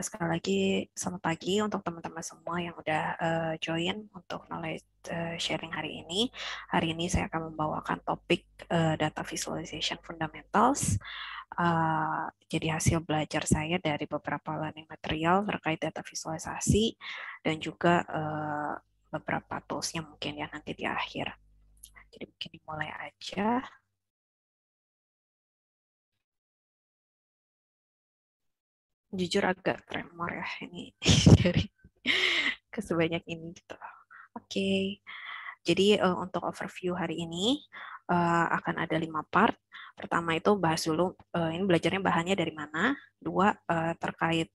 Sekali lagi selamat pagi untuk teman-teman semua yang udah join untuk knowledge sharing hari ini. Hari ini saya akan membawakan topik data visualization fundamentals. Jadi hasil belajar saya dari beberapa learning material terkait data visualisasi dan juga beberapa toolsnya mungkin ya nanti di akhir. Jadi mungkin dimulai aja. Jujur agak tremor ya ini dari kesebanyak ini gitu. Oke, jadi untuk overview hari ini akan ada 5 part. Pertama itu bahas dulu ini belajarnya bahannya dari mana. Dua terkait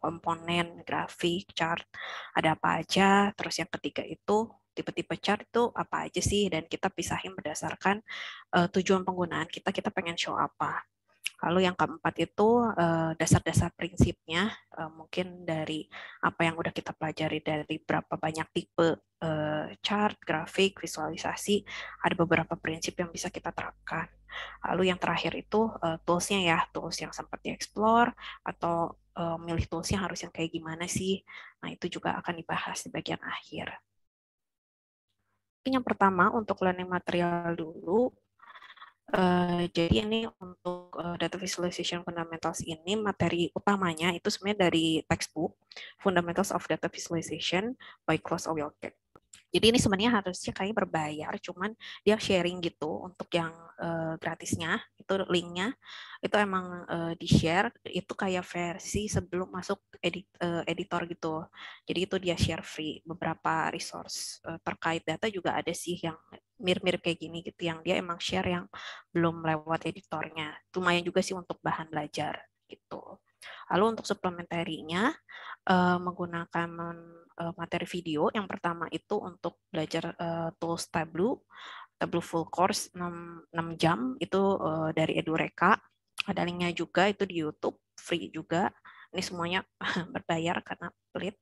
komponen, grafik, chart, ada apa aja. Terus yang ketiga itu tipe-tipe chart itu apa aja sih dan kita pisahin berdasarkan tujuan penggunaan kita. Kita pengen show apa. Lalu yang keempat itu dasar-dasar prinsipnya, mungkin dari apa yang udah kita pelajari dari berapa banyak tipe chart, grafik, visualisasi, ada beberapa prinsip yang bisa kita terapkan. Lalu yang terakhir itu tools-nya ya, tools yang sempat di-explore atau milih tools-nya harus yang kayak gimana sih. Nah itu juga akan dibahas di bagian akhir. Yang pertama untuk learning material dulu, jadi ini untuk data visualization fundamentals ini materi utamanya itu sebenarnya dari textbook Fundamentals of Data Visualization by Klaus Wilke. Jadi ini sebenarnya harusnya kayak berbayar, cuman dia sharing gitu untuk yang gratisnya, itu linknya, itu emang di-share, itu kayak versi sebelum masuk editor gitu. Jadi itu dia share free, beberapa resource terkait data juga ada sih yang mirip-mirip kayak gini gitu, yang dia emang share yang belum lewat editornya. Lumayan juga sih untuk bahan belajar gitu. Lalu untuk suplementarinya, menggunakan materi video. Yang pertama itu untuk belajar tools Tableau, Tableau full course 6 jam itu dari Edureka. Ada linknya juga itu di YouTube, free juga. Ini semuanya berbayar karena pelit.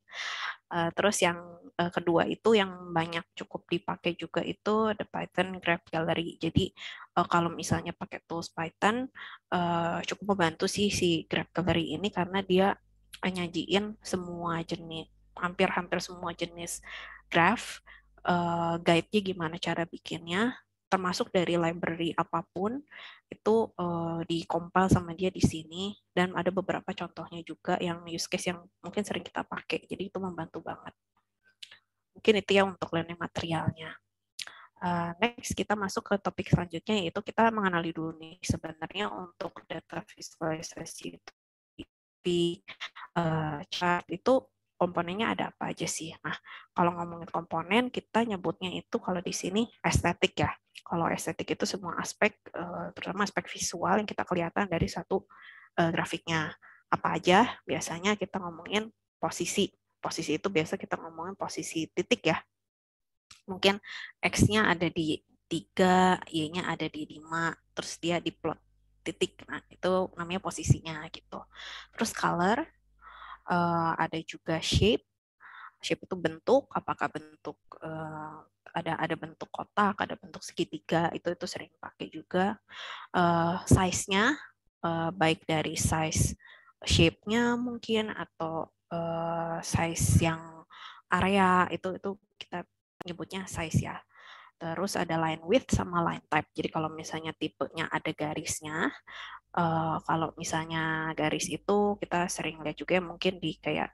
Terus yang kedua itu yang banyak cukup dipakai juga itu the Python Graph Gallery. Jadi kalau misalnya pakai tools Python cukup membantu sih si Graph Gallery ini karena dia nyajiin semua jenis, hampir-hampir semua jenis graph, guide-nya gimana cara bikinnya, termasuk dari library apapun itu dikompil sama dia di sini dan ada beberapa contohnya juga yang use case yang mungkin sering kita pakai, jadi itu membantu banget. Mungkin itu ya untuk learning materialnya. Next kita masuk ke topik selanjutnya, yaitu kita mengenali dulu nih sebenarnya untuk data visualisasi di chart itu komponennya ada apa aja sih. Nah, kalau ngomongin komponen, kita nyebutnya itu kalau di sini estetik ya. Kalau estetik itu semua aspek, terutama aspek visual yang kita kelihatan dari satu grafiknya. Apa aja? Biasanya kita ngomongin posisi. Posisi itu biasa kita ngomongin posisi titik ya. Mungkin X-nya ada di 3, Y-nya ada di 5, terus dia di plot titik. Nah, itu namanya posisinya gitu. Terus color, ada juga shape. Shape itu bentuk, apakah bentuk ada bentuk kotak, ada bentuk segitiga, itu sering pakai juga. Size-nya baik dari size shape-nya mungkin atau size yang area itu kita nyebutnya size ya. Terus ada line width sama line type. Jadi kalau misalnya tipenya ada garisnya, kalau misalnya garis itu kita sering lihat juga mungkin di kayak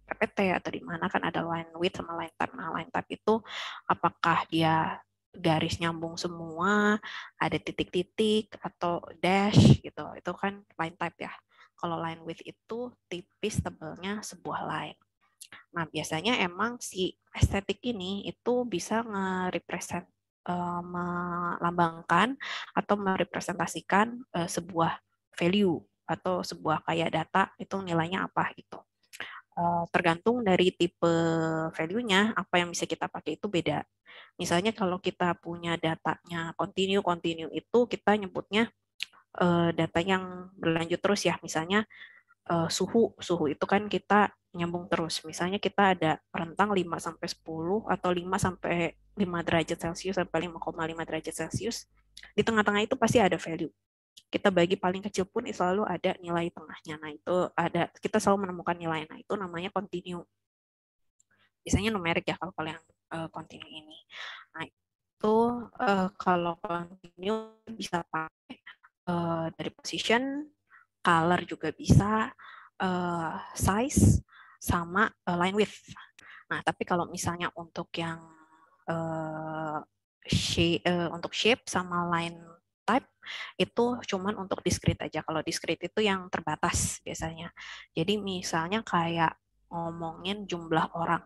PPT atau di mana kan ada line width sama line type. Nah, line type itu apakah dia garis nyambung semua, ada titik-titik atau dash gitu. Itu kan line type ya. Kalau line width itu tipis tebelnya sebuah line. Nah, biasanya emang si estetik ini itu bisa nge-represent, melambangkan atau merepresentasikan sebuah value atau sebuah kayak data itu nilainya apa gitu. Tergantung dari tipe value-nya, apa yang bisa kita pakai itu beda. Misalnya kalau kita punya datanya continue itu kita nyebutnya data yang berlanjut terus ya. Misalnya suhu itu kan kita nyambung terus. Misalnya kita ada rentang 5 sampai 10 atau 5 sampai 5 derajat Celcius sampai 5,5 derajat Celcius. Di tengah-tengah itu pasti ada value. kita bagi paling kecil pun selalu ada nilai tengahnya. Nah, itu ada, kita selalu menemukan nilai. Nah, itu namanya continue. Biasanya numerik ya kalau yang continue ini. Nah, itu kalau continue bisa pakai dari position, color juga bisa, size, sama line width. Nah, tapi kalau misalnya untuk yang untuk shape sama line type itu cuman untuk discrete aja. Kalau discrete itu yang terbatas biasanya. Jadi misalnya kayak ngomongin jumlah orang.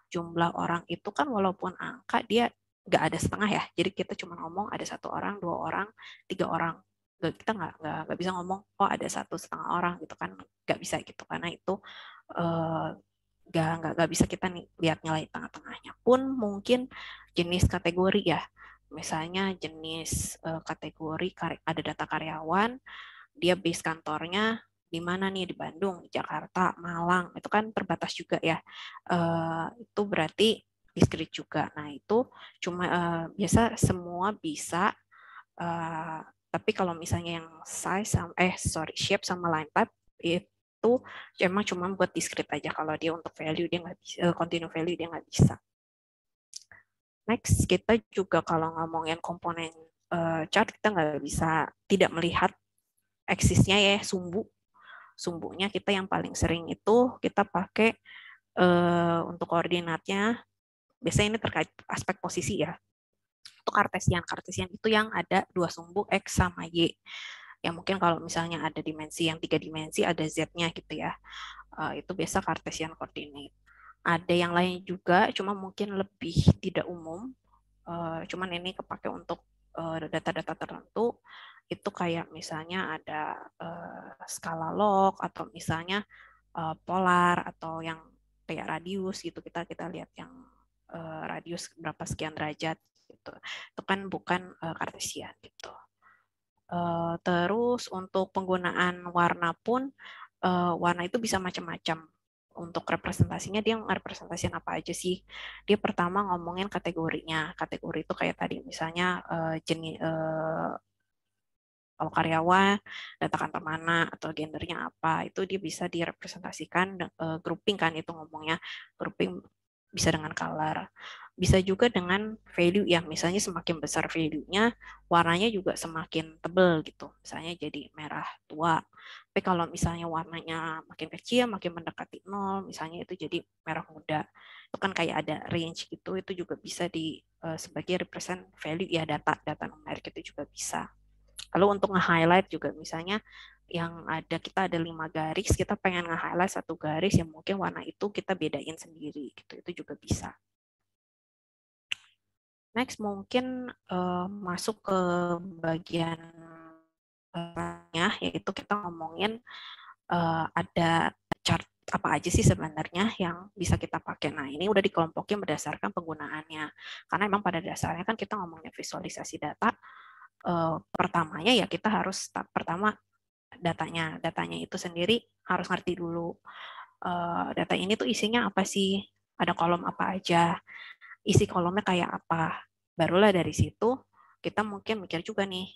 Jumlah orang itu kan walaupun angka dia nggak ada setengah ya. Jadi kita cuma ngomong ada 1 orang, 2 orang, 3 orang. Kita nggak bisa ngomong oh ada 1,5 orang gitu kan, nggak bisa gitu karena itu eh, nggak bisa kita lihat nilai tengah-tengahnya. Pun mungkin jenis kategori ya, misalnya jenis kategori ada data karyawan, dia base kantornya di mana nih, di Bandung, di Jakarta, Malang, itu kan terbatas juga ya. Itu berarti discrete juga. Nah itu cuma biasa semua bisa, tapi kalau misalnya yang size shape sama line type itu emang cuma buat discrete aja. Kalau dia untuk value dia nggak bisa, continue value dia nggak bisa. Next, kita juga kalau ngomongin komponen chart, kita nggak bisa tidak melihat eksisnya ya sumbu. Sumbunya kita yang paling sering itu kita pakai untuk koordinatnya. Biasanya ini terkait aspek posisi ya. Itu kartesian. Kartesian itu yang ada 2 sumbu X sama Y. Ya mungkin kalau misalnya ada dimensi yang 3 dimensi ada Z-nya gitu ya. Itu biasa Cartesian coordinate. Ada yang lain juga, cuma mungkin lebih tidak umum. Cuman ini kepake untuk data-data tertentu. Itu kayak misalnya ada skala log atau misalnya polar atau yang kayak radius gitu. Kita lihat yang radius berapa sekian derajat gitu. Itu kan bukan Cartesian gitu. Terus untuk penggunaan warna pun, warna itu bisa macam-macam. Untuk representasinya dia ngerepresentasikan apa aja sih? Dia pertama ngomongin kategorinya. Kategori itu kayak tadi misalnya jenis kalau karyawan, data kantor mana atau gendernya apa, itu dia bisa direpresentasikan grouping kan itu ngomongnya. Grouping bisa dengan color. Bisa juga dengan value ya, misalnya semakin besar value-nya, warnanya juga semakin tebal gitu. Misalnya jadi merah tua. Tapi kalau misalnya warnanya makin kecil, makin mendekati nol, misalnya itu jadi merah muda. Itu kan kayak ada range gitu, itu juga bisa sebagai represent value ya, data numerik itu juga bisa. Lalu untuk nge-highlight juga misalnya yang kita ada 5 garis, kita pengen nge-highlight 1 garis yang mungkin warna itu kita bedain sendiri gitu. Itu juga bisa. Next mungkin masuk ke bagian yaitu kita ngomongin ada chart apa aja sih sebenarnya yang bisa kita pakai. Nah, ini udah dikelompokin berdasarkan penggunaannya. Karena memang pada dasarnya kan kita ngomongin visualisasi data, pertamanya ya kita harus pertama datanya itu sendiri harus ngerti dulu. Data ini tuh isinya apa sih? Ada kolom apa aja? Isi kolomnya kayak apa? Barulah dari situ kita mungkin mikir juga nih,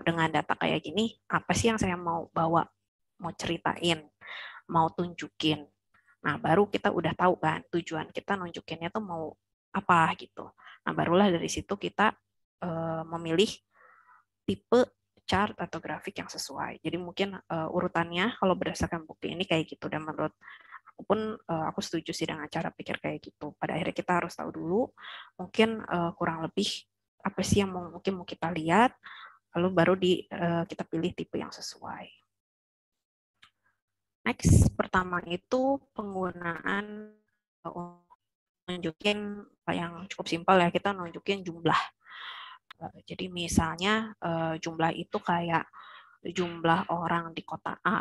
dengan data kayak gini, apa sih yang saya mau bawa, mau ceritain, mau tunjukin. Nah, baru kita udah tahu kan tujuan kita nunjukinnya tuh mau apa gitu. Nah, barulah dari situ kita memilih tipe chart atau grafik yang sesuai. Jadi mungkin urutannya kalau berdasarkan bukti ini kayak gitu, dan menurut aku pun aku setuju sih dengan cara pikir kayak gitu. Pada akhirnya kita harus tahu dulu mungkin kurang lebih apa sih yang mungkin mau kita lihat, lalu baru kita pilih tipe yang sesuai. Next, pertama itu penggunaan nunjukin yang cukup simpel ya, kita nunjukin jumlah. Jadi misalnya jumlah itu kayak jumlah orang di kota A,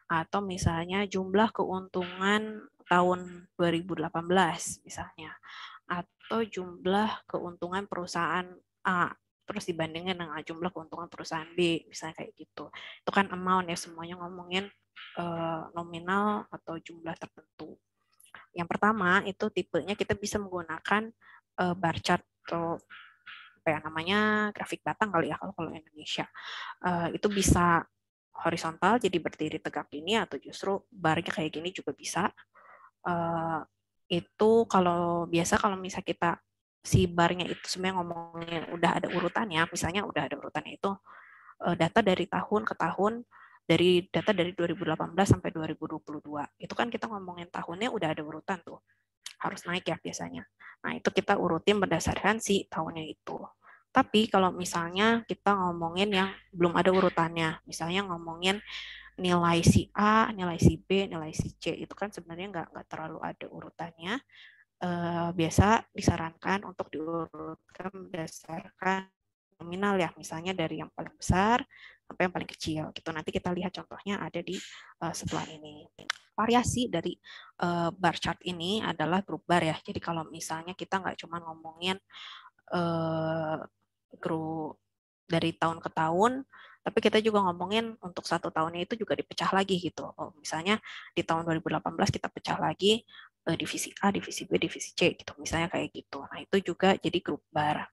atau misalnya jumlah keuntungan tahun 2018 misalnya, atau jumlah keuntungan perusahaan A terus dibandingkan dengan jumlah keuntungan perusahaan B, misalnya kayak gitu. Itu kan amount ya, semuanya ngomongin nominal atau jumlah tertentu. Yang pertama itu tipenya kita bisa menggunakan bar chart atau apa ya namanya grafik batang kali ya kalau Indonesia. Itu bisa horizontal jadi berdiri tegak gini atau justru barnya kayak gini juga bisa. Itu kalau biasa kalau misalnya kita si barnya itu sebenarnya ngomongin udah ada urutannya, misalnya udah ada urutannya itu data dari tahun ke tahun, dari data dari 2018 sampai 2022. Itu kan kita ngomongin tahunnya udah ada urutan tuh. Harus naik ya biasanya. Nah, itu kita urutin berdasarkan si tahunnya itu. Tapi kalau misalnya kita ngomongin yang belum ada urutannya, misalnya ngomongin nilai si A, nilai si B, nilai si C, itu kan sebenarnya nggak terlalu ada urutannya. Biasa disarankan untuk diurutkan berdasarkan nominal ya, misalnya dari yang paling besar sampai yang paling kecil gitu. Nanti kita lihat contohnya ada di setelah ini. Variasi dari bar chart ini adalah grup bar ya. Jadi kalau misalnya kita nggak cuma ngomongin grup dari tahun ke tahun, tapi kita juga ngomongin untuk satu tahunnya itu juga dipecah lagi gitu. Misalnya di tahun 2018 kita pecah lagi divisi A, divisi B, divisi C gitu. Misalnya kayak gitu. Nah, itu juga jadi grup bar.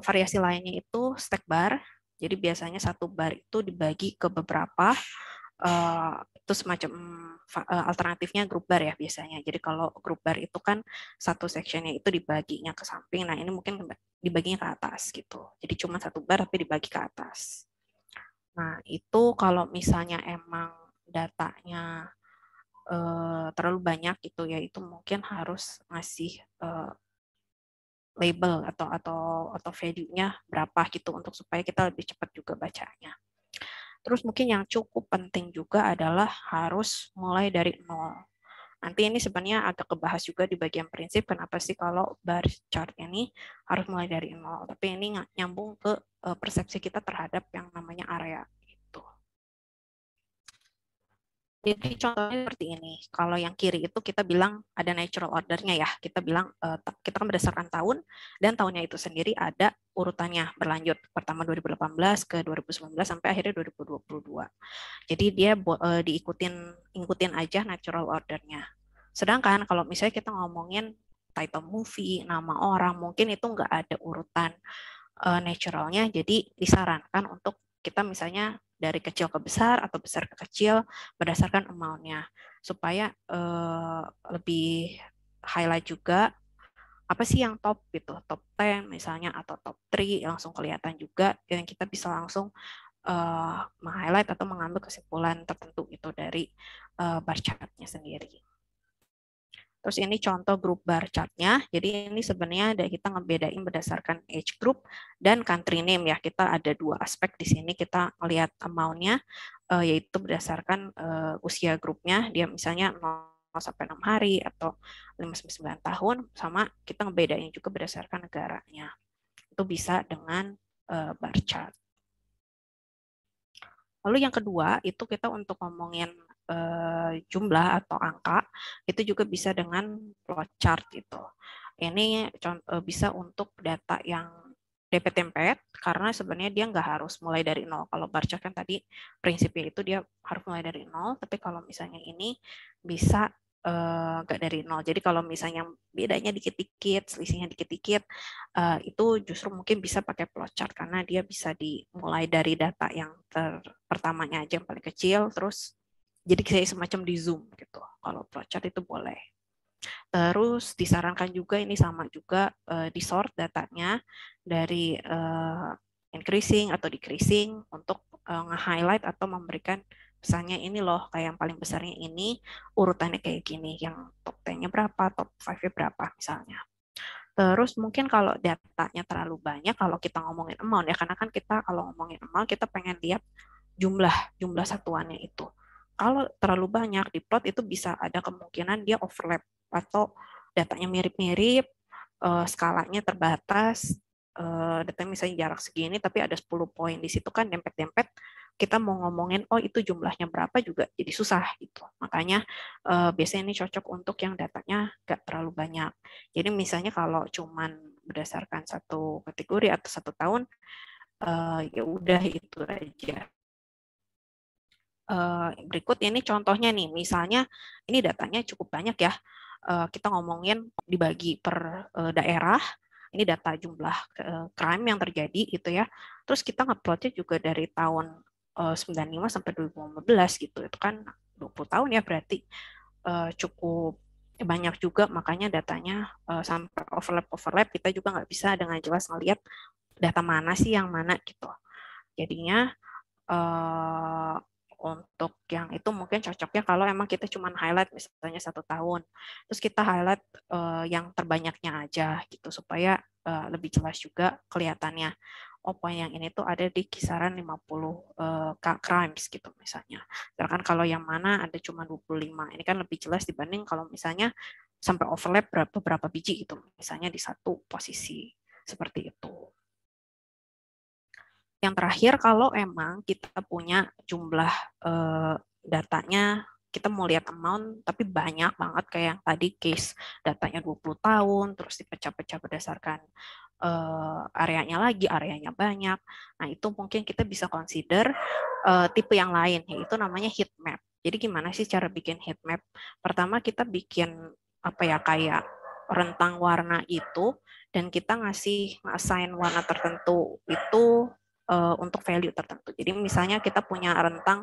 Variasi lainnya itu stack bar. Jadi biasanya satu bar itu dibagi ke beberapa. Itu semacam alternatifnya grup bar ya biasanya. Jadi kalau grup bar itu kan satu sectionnya itu dibaginya ke samping. Nah, ini mungkin dibaginya ke atas gitu. Jadi cuma satu bar tapi dibagi ke atas. Nah, itu kalau misalnya emang datanya terlalu banyak gitu ya, itu mungkin harus ngasih label atau value-nya berapa gitu untuk supaya kita lebih cepat juga bacanya. Terus mungkin yang cukup penting juga adalah harus mulai dari nol. Nanti ini sebenarnya agak kebahas juga di bagian prinsip kenapa sih kalau bar chart ini harus mulai dari nol. Tapi ini nyambung ke persepsi kita terhadap yang namanya area. Gitu. Jadi contohnya seperti ini. Kalau yang kiri itu kita bilang ada natural ordernya ya. Kita bilang kita kan berdasarkan tahun dan tahunnya itu sendiri ada urutannya berlanjut. Pertama 2018 ke 2019 sampai akhirnya 2022. Jadi dia ikutin aja natural ordernya. Sedangkan kalau misalnya kita ngomongin title movie, nama orang, mungkin itu nggak ada urutan naturalnya. Jadi disarankan untuk kita misalnya dari kecil ke besar atau besar ke kecil berdasarkan amount-nya supaya lebih highlight juga apa sih yang top gitu, top 10 misalnya atau top 3 langsung kelihatan juga dan kita bisa langsung meng-highlight atau mengambil kesimpulan tertentu itu dari bar chart-nya sendiri. Terus ini contoh grup bar chart-nya. Jadi ini sebenarnya kita ngebedain berdasarkan age group dan country name ya. Kita ada dua aspek di sini. Kita melihat amount-nya yaitu berdasarkan usia grupnya. Dia misalnya 0 sampai 6 hari atau 5 sampai 9 tahun sama kita ngebedain juga berdasarkan negaranya. Itu bisa dengan bar chart. Lalu yang kedua itu kita untuk ngomongin jumlah atau angka itu juga bisa dengan flowchart gitu. Ini bisa untuk data yang dempet-dempet karena sebenarnya dia nggak harus mulai dari nol. Kalau bar chart kan tadi prinsipnya itu dia harus mulai dari nol, tapi kalau misalnya ini bisa nggak dari nol. Jadi kalau misalnya bedanya dikit-dikit, selisihnya dikit-dikit, itu justru mungkin bisa pakai flowchart karena dia bisa dimulai dari data yang pertamanya aja yang paling kecil, terus jadi kayak semacam di zoom gitu. Kalau flowchart itu boleh. Terus disarankan juga ini sama juga di sort datanya dari increasing atau decreasing untuk nge-highlight atau memberikan misalnya ini loh kayak yang paling besarnya ini urutannya kayak gini, yang top 10-nya berapa, top 5-nya berapa misalnya. Terus mungkin kalau datanya terlalu banyak, kalau kita ngomongin amount ya, karena kan kita kalau ngomongin amount kita pengen lihat jumlah satuannya itu. Kalau terlalu banyak di plot itu bisa ada kemungkinan dia overlap atau datanya mirip-mirip, skalanya terbatas, datanya misalnya jarak segini tapi ada 10 poin di situ kan dempet-dempet, kita mau ngomongin oh itu jumlahnya berapa juga jadi susah gitu. Makanya biasanya ini cocok untuk yang datanya nggak terlalu banyak. Jadi misalnya kalau cuman berdasarkan satu kategori atau satu tahun, ya udah itu aja. Berikut ini contohnya nih, misalnya ini datanya cukup banyak ya. Kita ngomongin dibagi per daerah, Ini data jumlah crime yang terjadi gitu ya. Terus kita ngeplotnya juga dari tahun 95 sampai 2015 gitu. Itu kan 20 tahun ya, berarti cukup banyak juga, makanya datanya sampai overlap kita juga nggak bisa dengan jelas ngelihat data mana sih yang mana gitu. Jadinya untuk yang itu mungkin cocoknya kalau emang kita cuma highlight misalnya 1 tahun, terus kita highlight yang terbanyaknya aja gitu supaya lebih jelas juga kelihatannya. Oh, poin yang ini tuh ada di kisaran 50 crimes gitu misalnya. Sedangkan kalau yang mana ada cuma 25. Ini kan lebih jelas dibanding kalau misalnya sampai overlap berapa biji gitu, misalnya di satu posisi seperti itu. Yang terakhir, kalau emang kita punya jumlah datanya, kita mau lihat amount, tapi banyak banget kayak yang tadi case datanya 20 tahun, terus dipecah-pecah berdasarkan areanya lagi, areanya banyak. Nah, itu mungkin kita bisa consider tipe yang lain, yaitu namanya heat map. Jadi gimana sih cara bikin heat map? Pertama kita bikin apa ya, kayak rentang warna itu, dan kita ngasih assign warna tertentu itu untuk value tertentu. Jadi misalnya kita punya rentang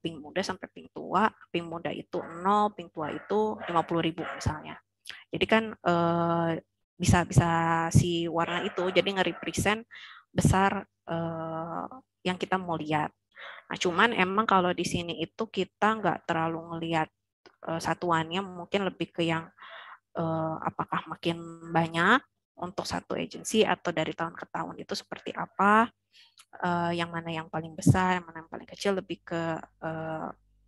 pink muda sampai pink tua, pink muda itu 0, pink tua itu 50.000 misalnya. Jadi kan bisa si warna itu jadi nge-represent besar yang kita mau lihat. Nah, cuman emang kalau di sini itu kita nggak terlalu ngelihat satuannya, mungkin lebih ke yang apakah makin banyak untuk satu agensi atau dari tahun ke tahun itu seperti apa, yang mana yang paling besar, yang mana yang paling kecil, lebih ke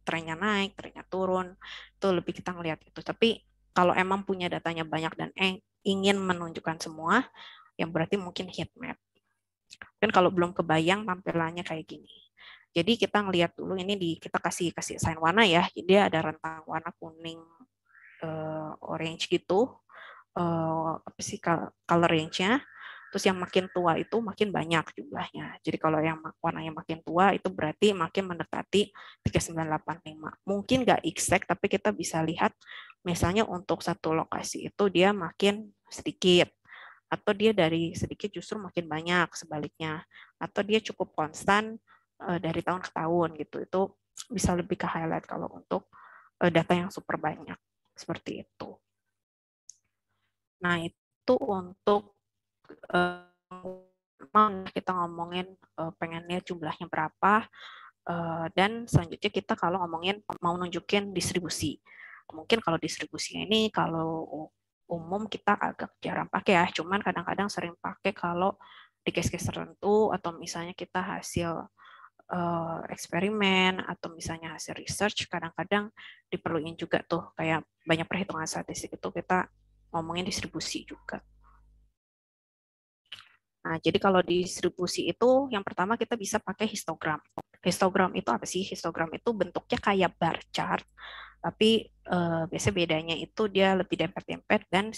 trennya naik, trennya turun, itu lebih kita ngelihat itu. Tapi kalau emang punya datanya banyak dan ingin menunjukkan semua, yang berarti mungkin heat map. Dan kalau belum kebayang tampilannya kayak gini. Jadi kita ngelihat dulu ini kita kasih sign warna ya. Jadi dia ada rentang warna kuning, orange gitu. Apa sih color range-nya? Terus yang makin tua itu makin banyak jumlahnya. Jadi kalau yang warnanya makin tua itu berarti makin mendekati 3985. Mungkin nggak exact, tapi kita bisa lihat misalnya untuk satu lokasi itu dia makin sedikit, atau dia dari sedikit justru makin banyak sebaliknya, atau dia cukup konstan dari tahun ke tahun gitu. Itu bisa lebih ke highlight kalau untuk data yang super banyak seperti itu. Nah, itu untuk kita ngomongin pengennya jumlahnya berapa, dan selanjutnya kita kalau ngomongin mau nunjukin distribusi. Mungkin kalau distribusinya ini kalau umum kita agak jarang pakai ya, cuman kadang-kadang sering pakai kalau di case-case tertentu, atau misalnya kita hasil eksperimen atau misalnya hasil research, kadang-kadang diperluin juga tuh kayak banyak perhitungan statistik itu kita ngomongin distribusi juga. Nah, jadi kalau distribusi itu yang pertama kita bisa pakai histogram. Histogram itu apa sih? Histogram itu bentuknya kayak bar chart, tapi biasanya bedanya itu dia lebih dempet-dempet, dan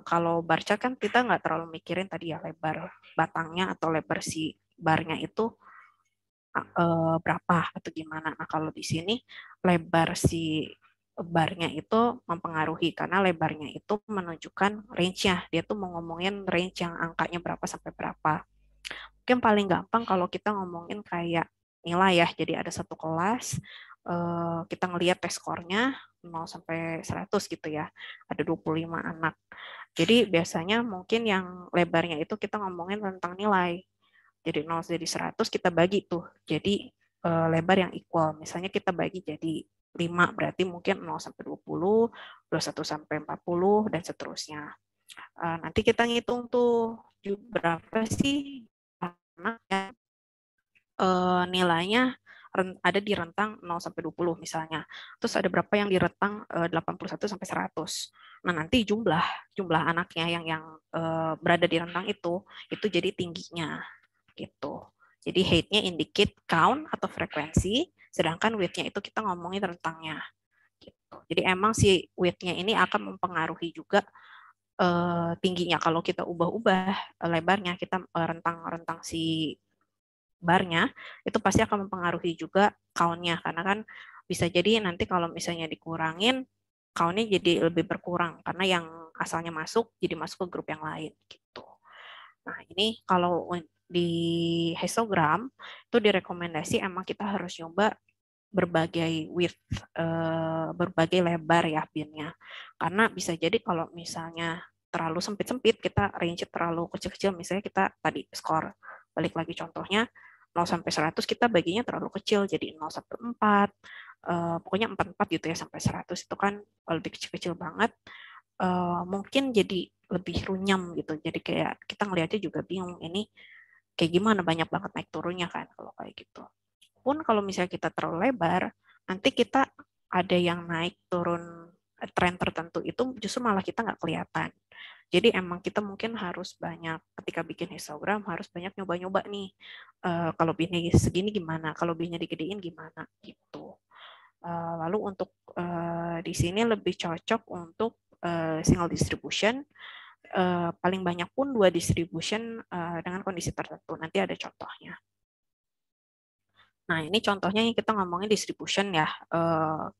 kalau bar chart kan kita nggak terlalu mikirin tadi ya lebar batangnya atau lebar si barnya itu berapa atau gimana. Nah, kalau di sini lebar si barnya itu mempengaruhi, karena lebarnya itu menunjukkan range-nya. Dia tuh mau ngomongin range yang angkanya berapa sampai berapa. Mungkin paling gampang kalau kita ngomongin kayak nilai ya. Jadi ada satu kelas, kita ngelihat tes skornya 0 sampai 100 gitu ya. Ada 25 anak. Jadi biasanya mungkin yang lebarnya itu kita ngomongin tentang nilai. Jadi 0 jadi 100 kita bagi tuh. Jadi lebar yang equal. Misalnya kita bagi jadi 5, berarti mungkin 0 sampai 20, 21 sampai 40, dan seterusnya. Nanti kita ngitung tuh berapa sih anak yang nilainya ada di rentang 0 sampai 20 misalnya. Terus ada berapa yang di rentang 81 sampai 100. Nah, nanti jumlah anaknya yang berada di rentang itu jadi tingginya gitu. Jadi height-nya indicate count atau frekuensi, sedangkan width-nya itu kita ngomongin rentangnya. Gitu. Jadi emang si width-nya ini akan mempengaruhi juga tingginya. Kalau kita ubah-ubah lebarnya, kita rentang si barnya, itu pasti akan mempengaruhi juga count-nya. Karena kan bisa jadi nanti kalau misalnya dikurangin, count-nya jadi lebih berkurang. Karena yang asalnya masuk jadi masuk ke grup yang lain gitu. Nah, ini kalau di histogram itu direkomendasi emang kita harus coba berbagai width, berbagai lebar ya binnya. Karena bisa jadi kalau misalnya terlalu sempit-sempit, kita range terlalu kecil-kecil, misalnya kita tadi skor, balik lagi contohnya, 0 sampai 100 kita baginya terlalu kecil, jadi 0 sampai 4, pokoknya 44 gitu ya, sampai 100 itu kan lebih kecil-kecil banget, mungkin jadi lebih runyam gitu, jadi kayak kita ngelihatnya juga bingung, ini kayak gimana, banyak banget naik turunnya kan kalau kayak gitu. Pun kalau misalnya kita terlalu lebar, nanti kita ada yang naik turun tren tertentu itu justru malah kita nggak kelihatan. Jadi emang kita mungkin harus banyak, ketika bikin histogram harus banyak nyoba-nyoba nih. Kalau binnya segini gimana, kalau binnya digedein gimana gitu. Lalu untuk di sini lebih cocok untuk single distribution, paling banyak pun 2 distribution dengan kondisi tertentu. Nanti ada contohnya. Nah, ini contohnya yang kita ngomongin distribution ya.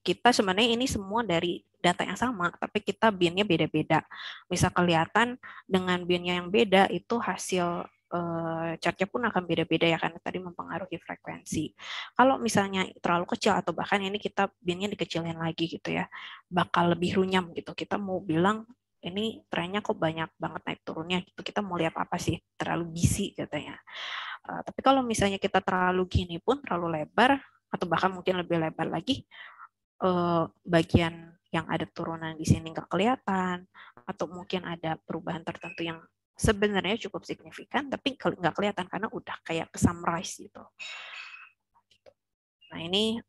Kita sebenarnya ini semua dari data yang sama, tapi kita binnya beda-beda. Bisa kelihatan dengan binnya yang beda, itu hasil chartnya pun akan beda-beda ya, karena tadi mempengaruhi frekuensi. Kalau misalnya terlalu kecil atau bahkan ini kita binnya dikecilin lagi gitu ya, bakal lebih runyam gitu. Kita mau bilang, ini trennya kok banyak banget naik turunnya gitu. Kita mau lihat apa sih, terlalu busy katanya. Tapi kalau misalnya kita terlalu gini pun, terlalu lebar, atau bahkan mungkin lebih lebar lagi, bagian yang ada turunan di sini nggak kelihatan, atau mungkin ada perubahan tertentu yang sebenarnya cukup signifikan, tapi nggak kelihatan karena udah kayak ke summarize gitu. Nah, ini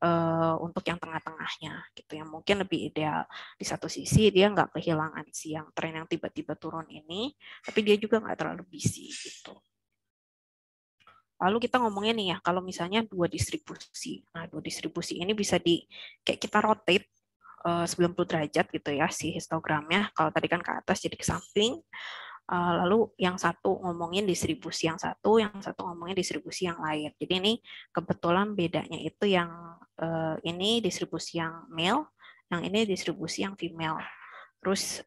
untuk yang tengah-tengahnya gitu, yang mungkin lebih ideal. Di satu sisi dia nggak kehilangan si yang tren yang tiba-tiba turun ini, tapi dia juga nggak terlalu busy gitu. Lalu kita ngomongnya nih ya, kalau misalnya 2 distribusi. Nah, 2 distribusi ini bisa kayak kita rotate 90 derajat gitu ya, si histogramnya. Kalau tadi kan ke atas jadi ke samping. Lalu yang satu ngomongin distribusi yang satu ngomongin distribusi yang lain. Jadi ini kebetulan bedanya itu yang ini distribusi yang male, yang ini distribusi yang female. Terus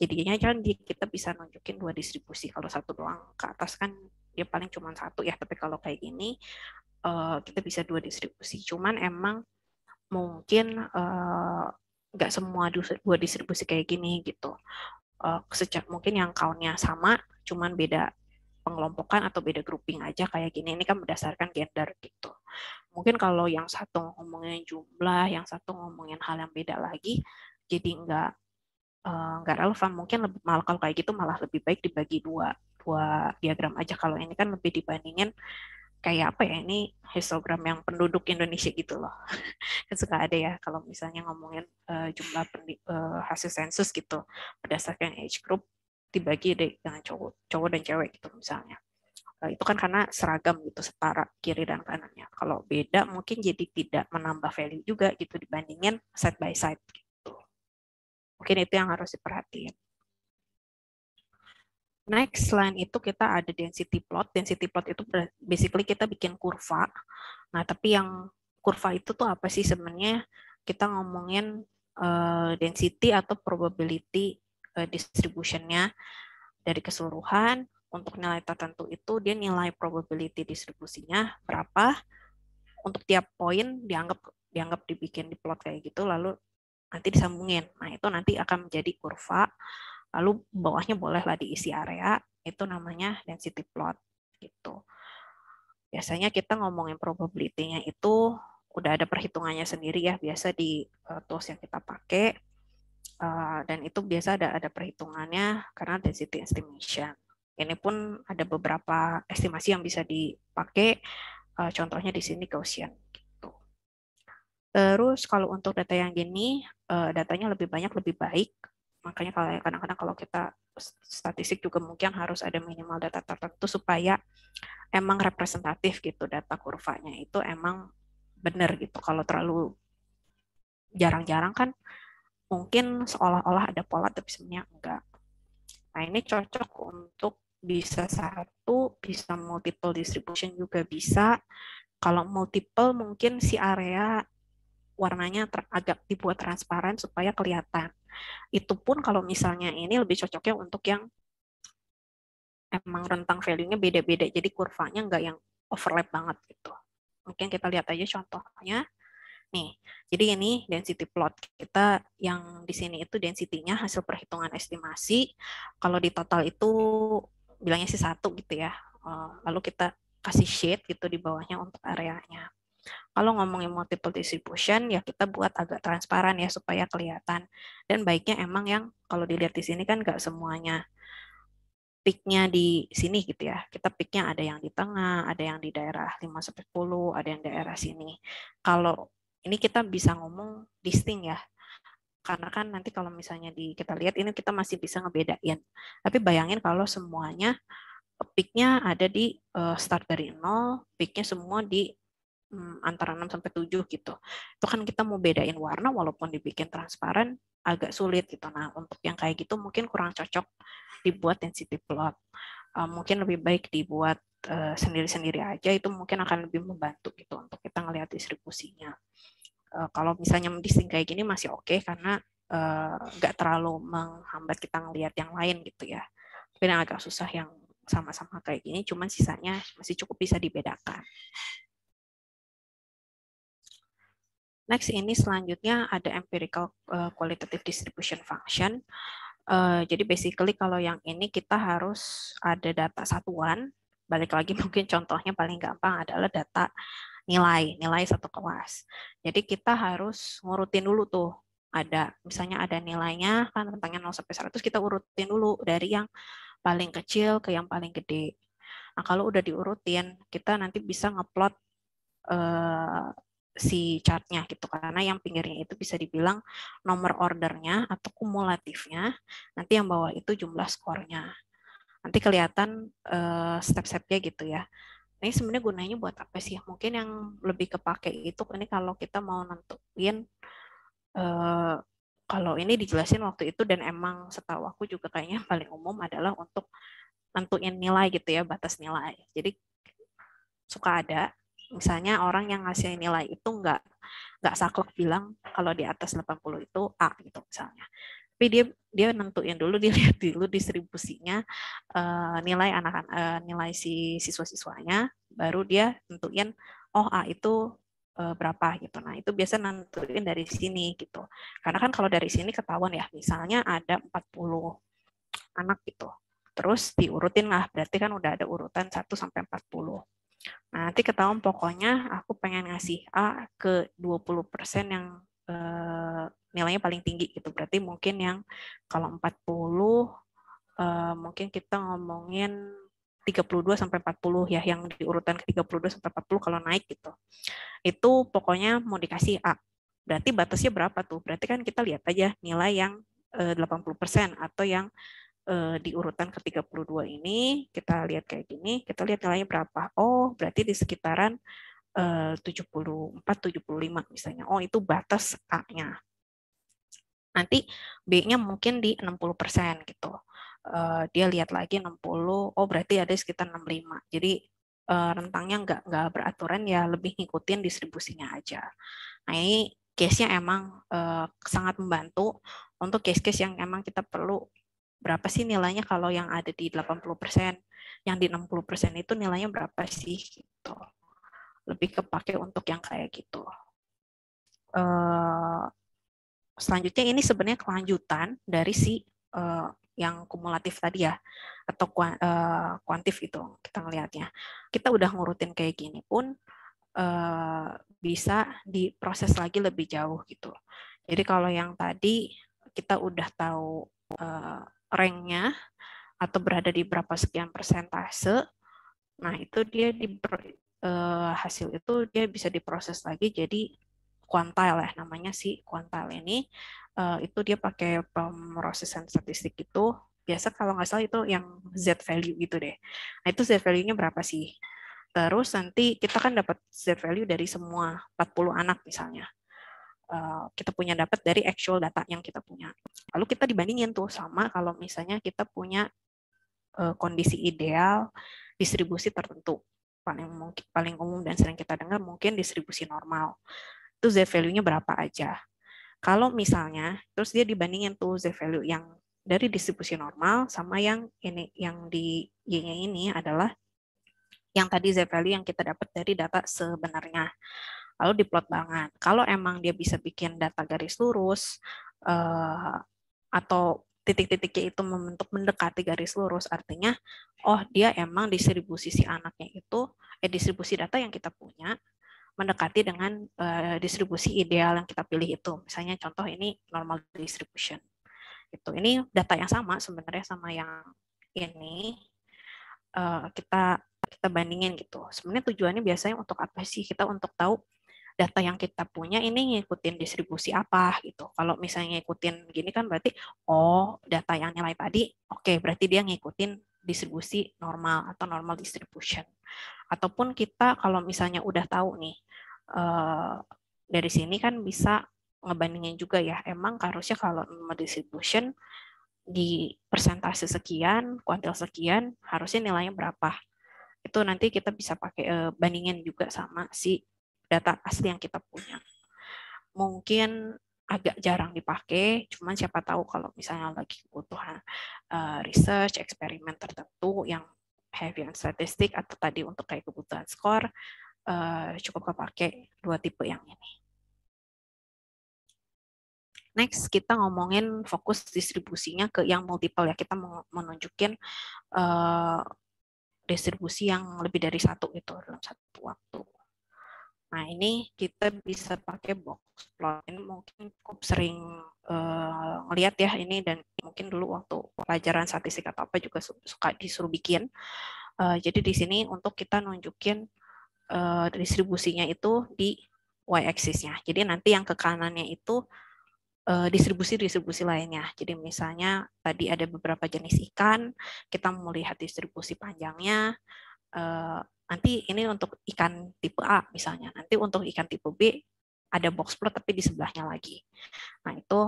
jadinya kan kita bisa nunjukin 2 distribusi. Kalau satu doang ke atas kan dia paling cuma satu ya, tapi kalau kayak gini kita bisa 2 distribusi. Cuman emang mungkin nggak semua 2 distribusi kayak gini gitu. Mungkin yang count-nya sama, cuman beda pengelompokan atau beda grouping aja kayak gini. Ini kan berdasarkan gender gitu. Mungkin kalau yang satu ngomongin jumlah, yang satu ngomongin hal yang beda lagi, jadi nggak relevan. Mungkin malah kalau kayak gitu malah lebih baik dibagi dua diagram aja. Kalau ini kan lebih dibandingin kayak apa ya, ini histogram yang penduduk Indonesia gitu loh. Kan suka ada ya kalau misalnya ngomongin jumlah hasil sensus gitu berdasarkan age group dibagi dengan cowok dan cewek gitu misalnya. Itu kan karena seragam gitu, setara kiri dan kanannya. Kalau beda mungkin jadi tidak menambah value juga gitu dibandingin side by side gitu. Mungkin itu yang harus diperhatiin. Next, selain itu kita ada density plot. Density plot itu basically kita bikin kurva. Nah, tapi yang kurva itu tuh apa sih sebenarnya? Kita ngomongin density atau probability distribution-nya dari keseluruhan. Untuk nilai tertentu itu dia nilai probability distribusinya berapa. Untuk tiap poin dianggap dibikin di plot kayak gitu, lalu nanti disambungin. Nah, itu nanti akan menjadi kurva. Lalu bawahnya bolehlah diisi area, itu namanya density plot gitu. Biasanya kita ngomongin probability-nya itu udah ada perhitungannya sendiri ya, biasa di tools yang kita pakai, dan itu biasa ada perhitungannya karena density estimation. Ini pun ada beberapa estimasi yang bisa dipakai, contohnya di sini Gaussian gitu. Terus kalau untuk data yang gini, datanya lebih banyak lebih baik. Makanya kadang-kadang kalau kita statistik juga mungkin harus ada minimal data tertentu supaya emang representatif gitu data kurvanya itu emang benar gitu. Kalau terlalu jarang-jarang kan mungkin seolah-olah ada pola tapi sebenarnya enggak. Nah, ini cocok untuk bisa satu, bisa multiple distribution juga bisa. Kalau multiple mungkin si area warnanya agak dibuat transparan supaya kelihatan. Itu pun kalau misalnya ini lebih cocoknya untuk yang emang rentang value-nya beda-beda, jadi kurvanya nggak yang overlap banget gitu. Mungkin kita lihat aja contohnya. Nih, jadi ini density plot kita yang di sini itu density-nya hasil perhitungan estimasi. Kalau di total itu bilangnya sih 1 gitu ya. Lalu kita kasih shade gitu di bawahnya untuk areanya. Kalau ngomongin multiple distribution, ya kita buat agak transparan ya supaya kelihatan. Dan baiknya emang yang kalau dilihat di sini kan nggak semuanya peak-nya di sini gitu ya. Kita peak-nya ada yang di tengah, ada yang di daerah 5-10, ada yang daerah sini. Kalau ini kita bisa ngomong distinct ya. Karena kan nanti kalau misalnya kita lihat ini kita masih bisa ngebedain. Tapi bayangin kalau semuanya peak-nya ada di start dari 0, peak-nya semua di antara 6-7 gitu. Itu kan kita mau bedain warna walaupun dibikin transparan agak sulit gitu. Nah, untuk yang kayak gitu mungkin kurang cocok dibuat density plot. Mungkin lebih baik dibuat sendiri-sendiri aja, itu mungkin akan lebih membantu gitu untuk kita ngelihat distribusinya. Kalau misalnya mendisting kayak gini masih oke karena nggak terlalu menghambat kita ngelihat yang lain gitu ya. Tapi yang agak susah yang sama-sama kayak gini, cuman sisanya masih cukup bisa dibedakan. Next ini selanjutnya ada empirical qualitative distribution function. Jadi basically kalau yang ini kita harus ada data satuan. Balik lagi mungkin contohnya paling gampang adalah data nilai satu kelas. Jadi kita harus ngurutin dulu tuh. Misalnya ada nilainya kan rentangnya 0-100, kita urutin dulu dari yang paling kecil ke yang paling gede. Nah, kalau udah diurutin, kita nanti bisa ngeplot si chartnya gitu, karena yang pinggirnya itu bisa dibilang nomor ordernya atau kumulatifnya, nanti yang bawah itu jumlah skornya. Nanti kelihatan step-stepnya gitu ya. Ini sebenarnya gunanya buat apa sih? Mungkin yang lebih kepake itu ini kalau kita mau nentuin kalau ini dijelasin waktu itu dan emang setahu aku juga kayaknya paling umum adalah untuk nentuin nilai gitu ya, batas nilai. Jadi suka ada misalnya orang yang ngasih nilai itu nggak saklek bilang kalau di atas 80 itu A gitu misalnya. Tapi dia nentuin dulu, dilihat dulu distribusinya nilai si siswa-siswanya, baru dia nentuin oh A itu berapa gitu. Nah, itu biasa nentuin dari sini gitu. Karena kan kalau dari sini ketahuan ya, misalnya ada 40 anak gitu. Terus diurutin lah, berarti kan udah ada urutan 1-40. Nah, nanti ketahuan pokoknya aku pengen ngasih A ke 20% yang nilainya paling tinggi gitu. Berarti mungkin yang kalau 40 mungkin kita ngomongin 32-40 ya, yang di urutan ke 32-40 kalau naik gitu. Itu pokoknya mau dikasih A. Berarti batasnya berapa tuh? Berarti kan kita lihat aja nilai yang 80% atau yang di urutan ke-32 ini, kita lihat kayak gini, kita lihat nilainya berapa. Oh, berarti di sekitaran 74-75 misalnya. Oh, itu batas A-nya. Nanti B-nya mungkin di 60% gitu. Dia lihat lagi 60, oh berarti ada sekitar 65. Jadi rentangnya nggak beraturan ya, lebih ngikutin distribusinya aja. Nah, ini case-nya emang sangat membantu untuk case-case yang emang kita perlu berapa sih nilainya kalau yang ada di 80%, yang di 60% itu nilainya berapa sih gitu. Lebih kepake untuk yang kayak gitu. Selanjutnya ini sebenarnya kelanjutan dari si yang kumulatif tadi ya, atau kuantif itu kita ngelihatnya. Kita udah ngurutin kayak gini pun bisa diproses lagi lebih jauh gitu. Jadi kalau yang tadi kita udah tahu ranknya atau berada di berapa sekian persentase, nah itu dia hasil itu dia bisa diproses lagi jadi kuantil ya, namanya si kuantil ini. Itu dia pakai pemrosesan statistik itu, biasa kalau nggak salah itu yang Z value gitu deh. Nah itu Z value-nya berapa sih? Terus nanti kita kan dapat Z value dari semua 40 anak misalnya. Kita punya dapat dari actual data yang kita punya. Lalu kita dibandingin tuh sama kalau misalnya kita punya kondisi ideal distribusi tertentu. Paling umum dan sering kita dengar mungkin distribusi normal. itu Z value-nya berapa aja. Kalau misalnya, terus dia dibandingin tuh Z value yang dari distribusi normal sama yang ini, yang di Y-nya ini adalah yang tadi Z value yang kita dapat dari data sebenarnya. Lalu diplot banget. Kalau emang dia bisa bikin data garis lurus atau titik-titiknya itu membentuk mendekati garis lurus, artinya oh dia emang distribusi si anaknya itu distribusi data yang kita punya mendekati dengan distribusi ideal yang kita pilih itu. Misalnya contoh ini normal distribution. Itu ini data yang sama sebenarnya sama yang ini kita bandingin gitu. Sebenarnya tujuannya biasanya untuk apa sih? Kita untuk tahu data yang kita punya ini ngikutin distribusi apa gitu. Kalau misalnya ngikutin gini kan berarti oh data yang nilai tadi oke, berarti dia ngikutin distribusi normal atau normal distribution. Ataupun kita kalau misalnya udah tahu nih dari sini kan bisa ngebandingin juga ya, emang harusnya kalau normal distribution di persentase sekian, kuantil sekian, harusnya nilainya berapa. Itu nanti kita bisa pakai bandingin juga sama si data asli yang kita punya. Mungkin agak jarang dipakai, cuman siapa tahu kalau misalnya lagi kebutuhan research, eksperimen tertentu yang heavy on statistik atau tadi untuk kayak kebutuhan skor, cukup kepake dua tipe yang ini. Next, kita ngomongin fokus distribusinya ke yang multiple ya. Kita mau menunjukin distribusi yang lebih dari satu itu dalam satu waktu. Nah, ini kita bisa pakai box plot. Ini mungkin cukup sering ngelihat ya ini, dan mungkin dulu waktu pelajaran statistik atau apa juga suka disuruh bikin. Jadi di sini untuk kita nunjukin distribusinya itu di y-axis-nya. Jadi nanti yang ke kanannya itu distribusi-distribusi lainnya. Jadi misalnya tadi ada beberapa jenis ikan, kita mau lihat distribusi panjangnya. Nanti ini untuk ikan tipe A misalnya. Nanti untuk ikan tipe B ada box plot tapi di sebelahnya lagi. Nah itu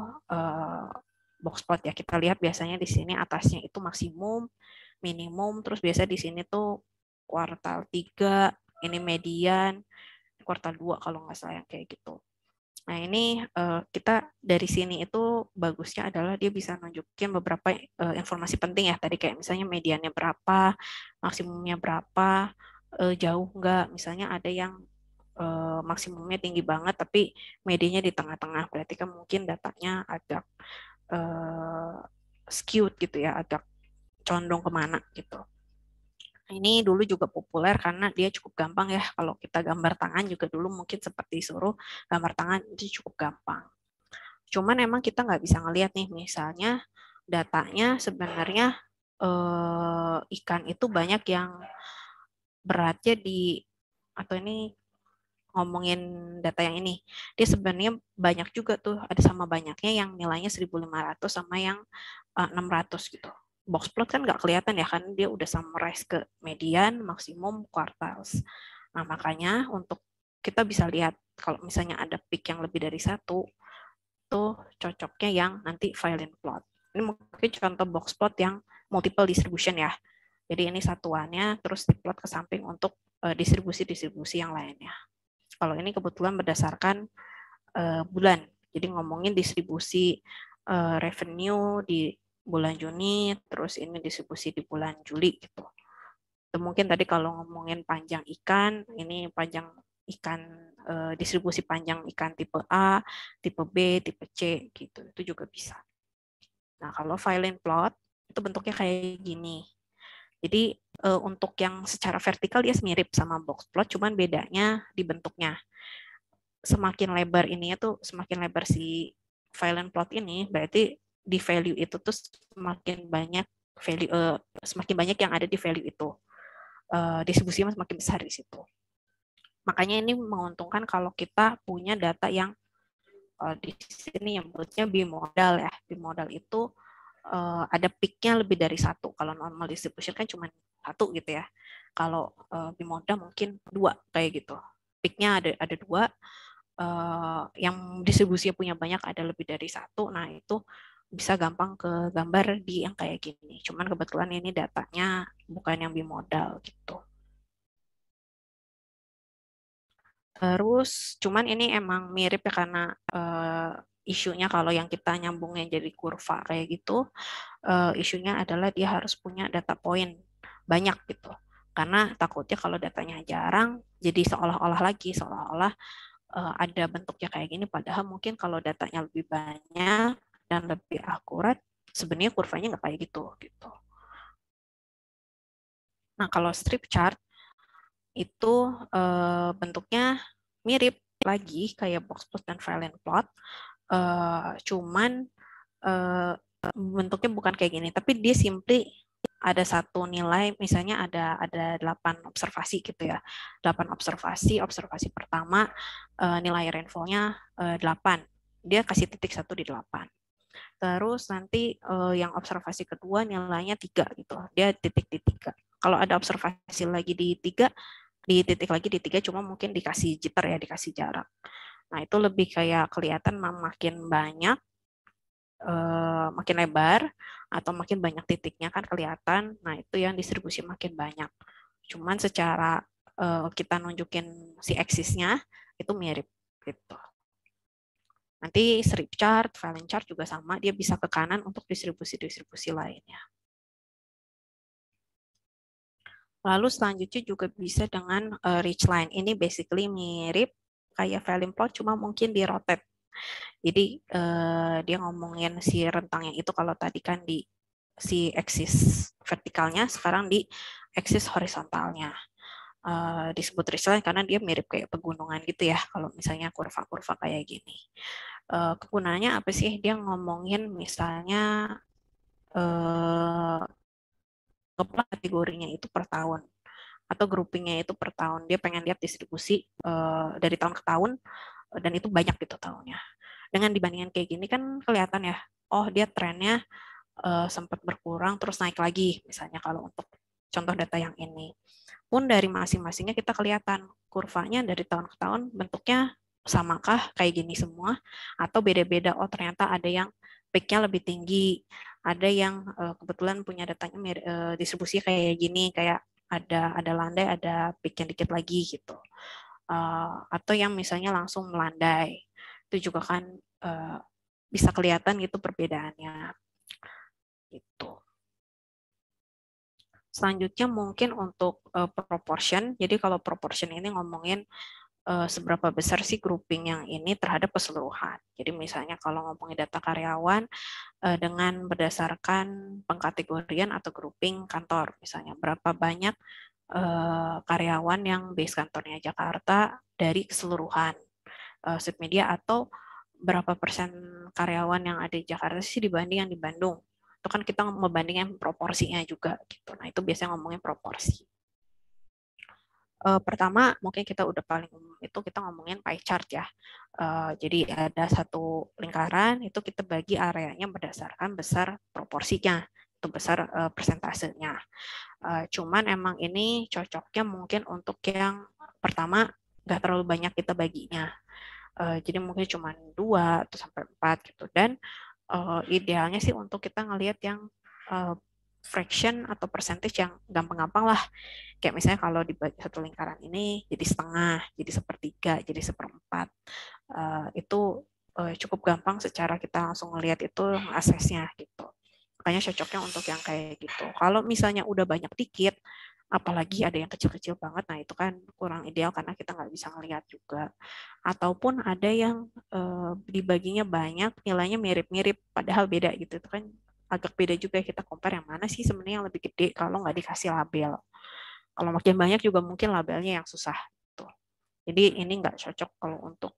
box plot ya. Kita lihat biasanya di sini atasnya itu maksimum, minimum, terus biasa di sini tuh kuartal 3, ini median, kuartal 2 kalau nggak salah yang kayak gitu. Nah ini kita dari sini itu bagusnya adalah dia bisa nunjukin beberapa informasi penting ya. Tadi kayak misalnya mediannya berapa, maksimumnya berapa, jauh nggak. Misalnya ada yang maksimumnya tinggi banget tapi medianya di tengah-tengah. Berarti kan mungkin datanya agak skewed gitu ya, agak condong kemana gitu. Ini dulu juga populer karena dia cukup gampang ya. Kalau kita gambar tangan juga dulu mungkin seperti disuruh gambar tangan itu cukup gampang. Cuman emang kita nggak bisa ngelihat nih misalnya datanya sebenarnya ikan itu banyak yang beratnya di, atau ini ngomongin data yang ini, dia sebenarnya banyak juga tuh, ada sama banyaknya yang nilainya 1.500 sama yang 600 gitu. Box plot kan nggak kelihatan ya, kan dia udah summarize ke median, maksimum, quartiles. Nah makanya untuk kita bisa lihat kalau misalnya ada peak yang lebih dari satu, tuh cocoknya yang nanti Filin plot. Ini mungkin contoh box plot yang multiple distribution ya. Jadi ini satuannya terus diplot ke samping untuk distribusi-distribusi yang lainnya. Kalau ini kebetulan berdasarkan bulan. Jadi ngomongin distribusi revenue di bulan Juni, terus ini distribusi di bulan Juli gitu. Itu mungkin tadi kalau ngomongin panjang ikan, ini panjang ikan distribusi panjang ikan tipe A, tipe B, tipe C gitu. Itu juga bisa. Nah, kalau Filin plot itu bentuknya kayak gini. Jadi untuk yang secara vertikal dia mirip sama box plot, cuman bedanya di bentuknya. Semakin lebar ininya tuh, semakin lebar si Filin plot ini, berarti di value itu tuh semakin banyak value, semakin banyak yang ada di value itu. Distribusinya semakin besar di situ. Makanya ini menguntungkan kalau kita punya data yang di sini yang bentuknya bimodal ya. Bimodal itu ada peak-nya lebih dari satu. Kalau normal distribution kan cuma satu gitu ya. Kalau bimodal mungkin dua kayak gitu. Peak-nya ada dua. Yang distribusinya punya banyak ada lebih dari satu. Nah itu bisa gampang ke gambar di yang kayak gini. Cuman kebetulan ini datanya bukan yang bimodal gitu. Terus cuman ini emang mirip ya karena isunya kalau yang kita nyambungnya jadi kurva kayak gitu, isunya adalah dia harus punya data point banyak gitu. Karena takutnya kalau datanya jarang, jadi seolah-olah ada bentuknya kayak gini, padahal mungkin kalau datanya lebih banyak dan lebih akurat, sebenarnya kurvanya nggak kayak gitu. Nah, kalau strip chart itu bentuknya mirip lagi kayak box plot dan Valence plot, cuman eh, bentuknya bukan kayak gini, tapi dia simply ada satu nilai, misalnya ada 8 observasi gitu ya. 8 observasi, observasi pertama nilai rainfall-nya 8. Dia kasih titik 1 di 8. Terus nanti yang observasi kedua nilainya 3 gitu. Dia titik di 3. Kalau ada observasi lagi di 3, di titik lagi di 3, cuma mungkin dikasih jitter ya, dikasih jarak. Nah, itu lebih kayak kelihatan makin banyak, makin lebar, atau makin banyak titiknya kan kelihatan. Nah, itu yang distribusi makin banyak. Cuman secara kita nunjukin si aksisnya itu mirip gitu. Nanti strip chart, Valence chart juga sama, dia bisa ke kanan untuk distribusi-distribusi lainnya. Lalu selanjutnya juga bisa dengan ridge line. Ini basically mirip kayak Valence plot, cuma mungkin di rotate. Jadi dia ngomongin si rentangnya itu kalau tadi kan di si aksis vertikalnya, sekarang di aksis horizontalnya. Disebut ridge line karena dia mirip kayak pegunungan gitu ya, kalau misalnya kurva-kurva kayak gini. Kegunaannya apa sih? Dia ngomongin misalnya kategorinya itu per tahun atau groupingnya itu per tahun. Dia pengen lihat distribusi dari tahun ke tahun dan itu banyak gitu tahunnya. Dengan dibandingkan kayak gini kan kelihatan ya, oh dia trennya sempat berkurang terus naik lagi misalnya kalau untuk contoh data yang ini. Pun dari masing-masingnya kita kelihatan kurvanya dari tahun ke tahun bentuknya samakah kayak gini semua atau beda-beda. Oh ternyata ada yang peaknya lebih tinggi, ada yang kebetulan punya datanya distribusi kayak gini, kayak ada landai, ada peaknya dikit lagi gitu. Atau yang misalnya langsung melandai, itu juga kan bisa kelihatan gitu perbedaannya gitu. Selanjutnya mungkin untuk proportion. Jadi kalau proportion ini ngomongin seberapa besar sih grouping yang ini terhadap keseluruhan. Jadi misalnya kalau ngomongin data karyawan dengan berdasarkan pengkategorian atau grouping kantor, misalnya berapa banyak karyawan yang base kantornya Jakarta dari keseluruhan sub media, atau berapa persen karyawan yang ada di Jakarta sih dibanding yang di Bandung. Itu kan kita membandingkan proporsinya juga gitu. Nah, itu biasanya ngomongin proporsi. Pertama, mungkin kita udah paling umum itu kita ngomongin pie chart ya. Jadi ada satu lingkaran, itu kita bagi areanya berdasarkan besar proporsinya, itu besar persentasenya. Cuman emang ini cocoknya mungkin untuk yang pertama nggak terlalu banyak kita baginya. Jadi mungkin cuma 2 atau sampai 4 gitu. Dan idealnya sih untuk kita ngelihat yang fraction atau percentage yang gampang-gampang lah. Kayak misalnya kalau dibagi satu lingkaran ini jadi setengah, jadi sepertiga, jadi seperempat. Itu cukup gampang secara kita langsung ngelihat itu aksesnya gitu. Makanya cocoknya untuk yang kayak gitu. Kalau misalnya udah banyak dikit, apalagi ada yang kecil-kecil banget, nah itu kan kurang ideal karena kita nggak bisa ngelihat juga. Ataupun ada yang dibaginya banyak, nilainya mirip-mirip, padahal beda gitu. Itu kan agak beda juga, kita compare yang mana sih sebenarnya yang lebih gede kalau nggak dikasih label. Kalau makin banyak juga mungkin labelnya yang susah. Tuh. Jadi ini nggak cocok kalau untuk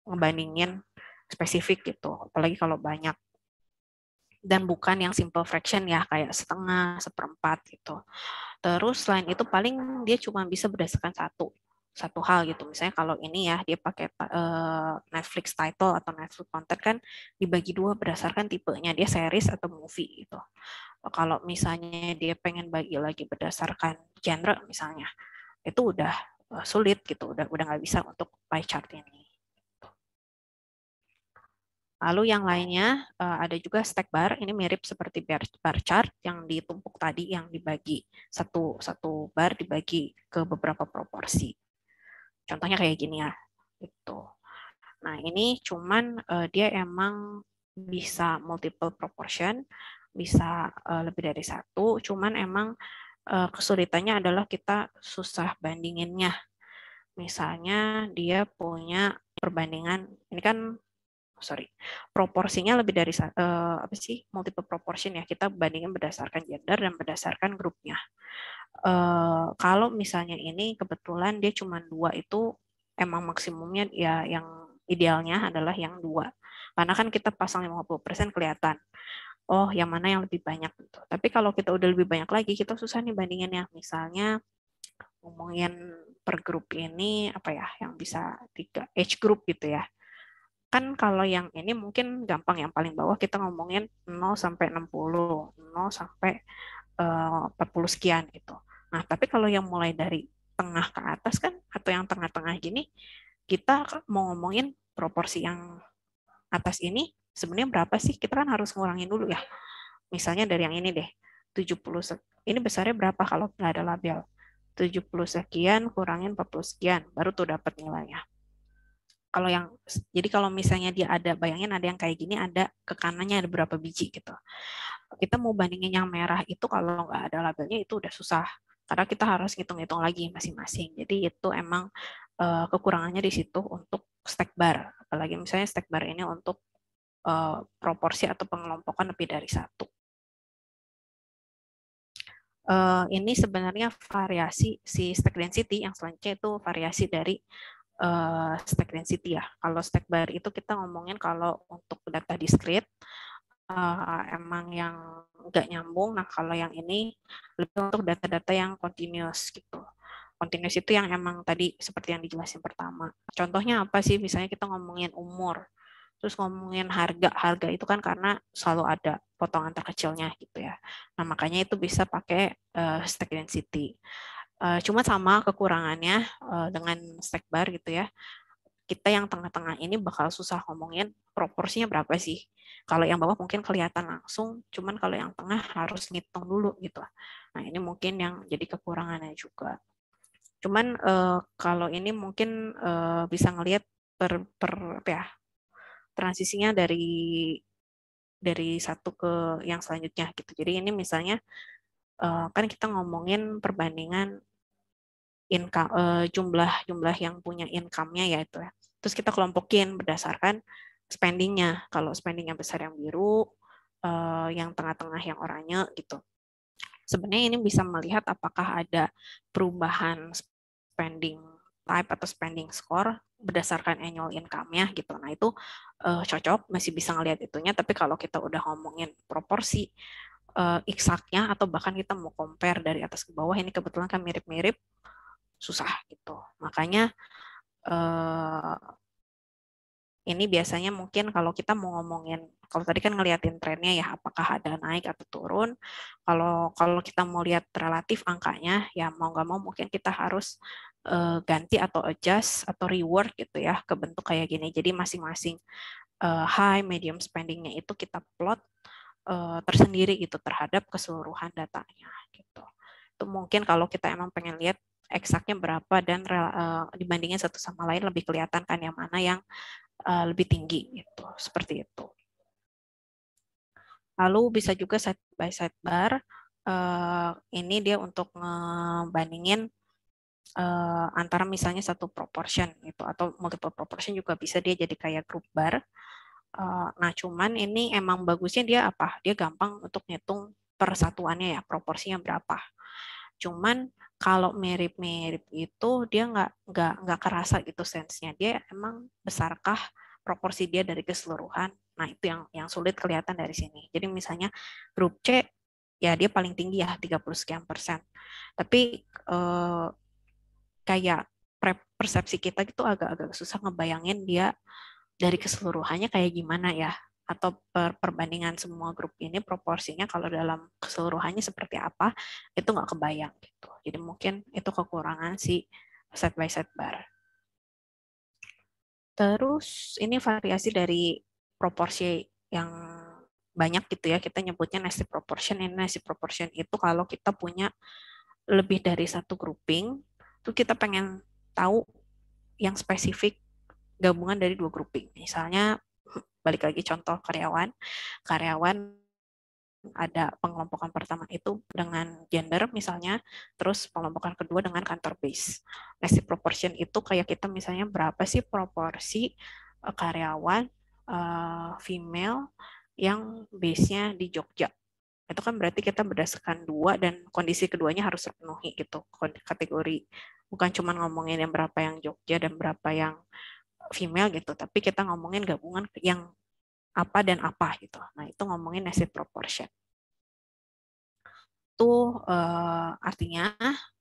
ngebandingin spesifik gitu, apalagi kalau banyak. Dan bukan yang simple fraction ya, kayak setengah, seperempat gitu. Terus selain itu paling dia cuma bisa berdasarkan satu hal gitu. Misalnya kalau ini ya dia pakai Netflix title atau Netflix content kan dibagi dua berdasarkan tipenya, dia series atau movie gitu. Kalau misalnya dia pengen bagi lagi berdasarkan genre misalnya, itu udah sulit gitu, udah nggak bisa untuk pie chart ini. Lalu yang lainnya ada juga stack bar, ini mirip seperti bar chart yang ditumpuk tadi, yang dibagi satu bar dibagi ke beberapa proporsi. Contohnya kayak gini ya, gitu. Nah, ini cuman dia emang bisa multiple proportion, bisa lebih dari satu, cuman emang kesulitannya adalah kita susah bandinginnya. Misalnya dia punya perbandingan, ini kan sorry, proporsinya lebih dari apa sih, multiple proportion ya, kita bandingin berdasarkan gender dan berdasarkan grupnya. Kalau misalnya ini kebetulan dia cuma dua, itu emang maksimumnya ya, yang idealnya adalah yang dua. Karena kan kita pasang 50% kelihatan, oh yang mana yang lebih banyak gitu. Tapi kalau kita udah lebih banyak lagi, kita susah nih bandinginnya. Misalnya ngomongin per grup ini apa ya, yang bisa 3 age group gitu ya. Kan kalau yang ini mungkin gampang, yang paling bawah kita ngomongin 0 sampai 60, 0 sampai 40 sekian gitu. Nah, tapi kalau yang mulai dari tengah ke atas kan, atau yang tengah-tengah gini, kita mau ngomongin proporsi yang atas ini sebenarnya berapa sih? Kita kan harus ngurangin dulu ya. Misalnya dari yang ini deh, 70 ini besarnya berapa kalau nggak ada label? 70 sekian kurangin 40 sekian, baru tuh dapat nilainya. Kalau yang, jadi kalau misalnya dia ada, bayangin ada yang kayak gini, ada ke kanannya ada berapa biji gitu. Kita mau bandingin yang merah itu, kalau nggak ada labelnya itu udah susah, karena kita harus ngitung-ngitung lagi masing-masing. Jadi itu emang kekurangannya di situ untuk stack bar. Apalagi misalnya stack bar ini untuk proporsi atau pengelompokan lebih dari satu. Ini sebenarnya variasi si stack density, yang selanjutnya itu variasi dari stack density ya. Kalau stack bar itu kita ngomongin kalau untuk data discrete, emang yang nggak nyambung. Nah, kalau yang ini lebih untuk data-data yang continuous gitu. Continuous itu yang emang tadi seperti yang dijelasin pertama. Contohnya apa sih? Misalnya kita ngomongin umur, terus ngomongin harga. Harga itu kan karena selalu ada potongan terkecilnya gitu ya. Nah, makanya itu bisa pakai stack density. Cuma sama kekurangannya dengan stack bar gitu ya. Kita yang tengah-tengah ini bakal susah ngomongin proporsinya berapa sih. Kalau yang bawah mungkin kelihatan langsung, cuman kalau yang tengah harus ngitung dulu gitu. Nah, ini mungkin yang jadi kekurangannya juga. Cuman kalau ini mungkin bisa ngelihat per apa ya, transisinya dari satu ke yang selanjutnya gitu. Jadi ini misalnya kan kita ngomongin perbandingan income, jumlah yang punya income-nya ya itu ya. Terus kita kelompokin berdasarkan spending-nya. Kalau spending-nya besar yang biru, yang tengah-tengah yang oranye gitu. Sebenarnya ini bisa melihat apakah ada perubahan spending type atau spending score berdasarkan annual income-nya gitu. Nah, itu cocok, masih bisa ngelihat itunya. Tapi kalau kita udah ngomongin proporsi eksaknya, atau bahkan kita mau compare dari atas ke bawah, ini kebetulan kan mirip-mirip, susah gitu. Makanya ini biasanya mungkin kalau kita mau ngomongin, kalau tadi kan ngeliatin trennya ya, apakah ada naik atau turun. Kalau kita mau lihat relatif angkanya, ya mau nggak mau mungkin kita harus ganti atau adjust atau reward gitu ya ke bentuk kayak gini. Jadi masing-masing high, medium spendingnya itu kita plot tersendiri gitu terhadap keseluruhan datanya gitu. Itu mungkin kalau kita emang pengen lihat eksaknya berapa dan dibandingin satu sama lain, lebih kelihatan kan yang mana yang lebih tinggi gitu, seperti itu. Lalu bisa juga side by side bar. Ini dia untuk ngebandingin antara misalnya satu proportion itu, atau multiple proportion juga bisa dia jadi kayak group bar. Nah, cuman ini emang bagusnya dia apa? Dia gampang untuk ngitung persatuannya ya, proporsinya berapa. Cuman kalau mirip-mirip itu dia nggak kerasa gitu sense-nya. Dia emang besarkah proporsi dia dari keseluruhan. Nah, itu yang sulit kelihatan dari sini. Jadi misalnya grup C ya dia paling tinggi ya 30 sekian persen. Tapi kayak persepsi kita gitu agak-agak susah ngebayangin dia dari keseluruhannya kayak gimana ya, atau perbandingan semua grup ini proporsinya kalau dalam keseluruhannya seperti apa, itu nggak kebayang gitu. Jadi mungkin itu kekurangan si side by side bar. Terus ini variasi dari proporsi yang banyak gitu ya, kita nyebutnya nested proportion. Ini nested proportion itu kalau kita punya lebih dari satu grouping, tuh kita pengen tahu yang spesifik gabungan dari dua grouping. Misalnya balik lagi contoh karyawan, karyawan ada pengelompokan pertama itu dengan gender misalnya, terus pengelompokan kedua dengan kantor base. Basic proportion itu kayak kita misalnya berapa sih proporsi karyawan female yang base-nya di Jogja. Itu kan berarti kita berdasarkan dua dan kondisi keduanya harus terpenuhi gitu kategori. Bukan cuma ngomongin yang berapa yang Jogja dan berapa yang female gitu, tapi kita ngomongin gabungan yang apa dan apa gitu. Nah, itu ngomongin acid proportion. Itu artinya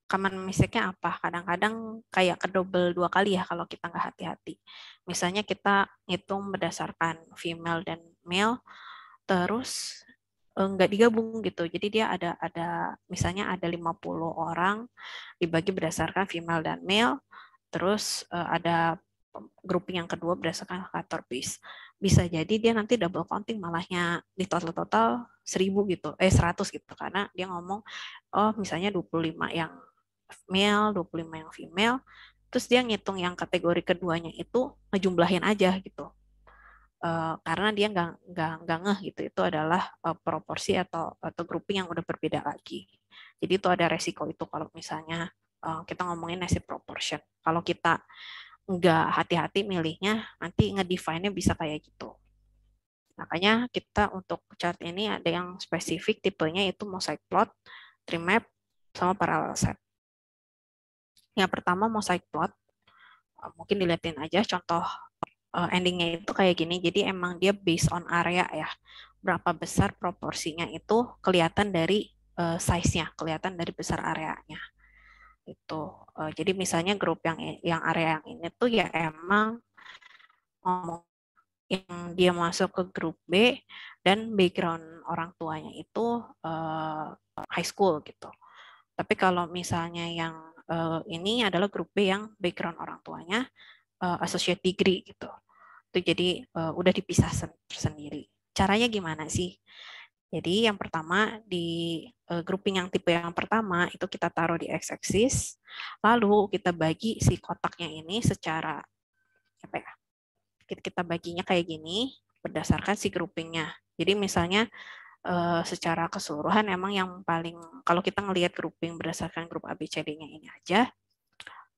common mistake-nya apa? Kadang-kadang kayak kedouble dua kali ya kalau kita nggak hati-hati. Misalnya kita ngitung berdasarkan female dan male, terus nggak digabung gitu. Jadi dia ada misalnya ada 50 orang dibagi berdasarkan female dan male, terus ada grouping yang kedua berdasarkan kantor base. Bisa jadi dia nanti double counting malahnya di total 1000 gitu, 100 gitu, karena dia ngomong, oh misalnya 25 yang male, 25 yang female, terus dia ngitung yang kategori keduanya itu ngejumlahin aja gitu. Karena dia nggak ngeh gitu, itu adalah proporsi atau grouping yang udah berbeda lagi. Jadi itu ada resiko itu kalau misalnya kita ngomongin acid proportion. Kalau kita nggak hati-hati milihnya, nanti ngedefine-nya bisa kayak gitu. Makanya kita untuk chart ini ada yang spesifik tipenya itu mosaic plot, tree map, sama parallel set. Yang pertama mosaic plot, mungkin dilihatin aja contoh endingnya itu kayak gini. Jadi emang dia based on area ya. Berapa besar proporsinya itu kelihatan dari size-nya, kelihatan dari besar areanya. Itu. Jadi misalnya grup yang area yang ini tuh ya emang ngomong yang dia masuk ke grup B dan background orang tuanya itu high school gitu. Tapi kalau misalnya yang ini adalah grup B yang background orang tuanya associate degree gitu. Itu jadi udah dipisah sendiri. Caranya gimana sih? Jadi yang pertama di grouping yang tipe yang pertama itu kita taruh di x-axis, lalu kita bagi si kotaknya ini secara apa ya? Kita baginya kayak gini berdasarkan si groupingnya. Jadi misalnya secara keseluruhan emang yang paling kalau kita ngelihat grouping berdasarkan grup ABCD-nya ini aja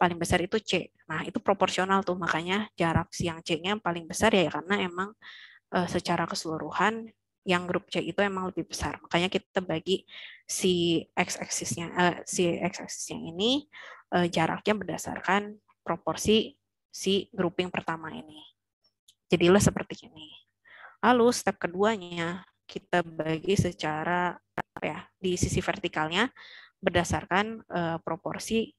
paling besar itu C. Nah, itu proporsional tuh, makanya jarak siang C-nya paling besar ya karena emang secara keseluruhan yang grup C itu emang lebih besar. Makanya kita bagi si x-axisnya ini jaraknya berdasarkan proporsi si grouping pertama ini. Jadilah seperti ini. Lalu step keduanya kita bagi secara ya di sisi vertikalnya berdasarkan proporsi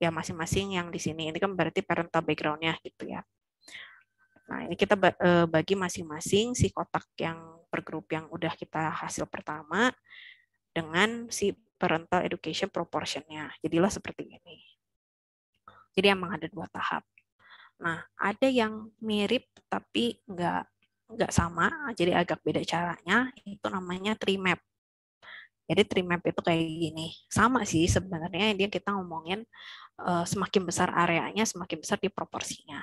ya masing-masing yang di sini. Ini kan berarti parental background-nya gitu ya. Nah, ini kita bagi masing-masing si kotak yang per grup yang udah kita hasil pertama dengan si parental education proportion-nya. Jadilah seperti ini. Jadi emang ada dua tahap. Nah, ada yang mirip tapi nggak sama, jadi agak beda caranya. Itu namanya tree map. Jadi tree map itu kayak gini. Sama sih sebenarnya dia kita ngomongin semakin besar areanya, semakin besar di proporsinya.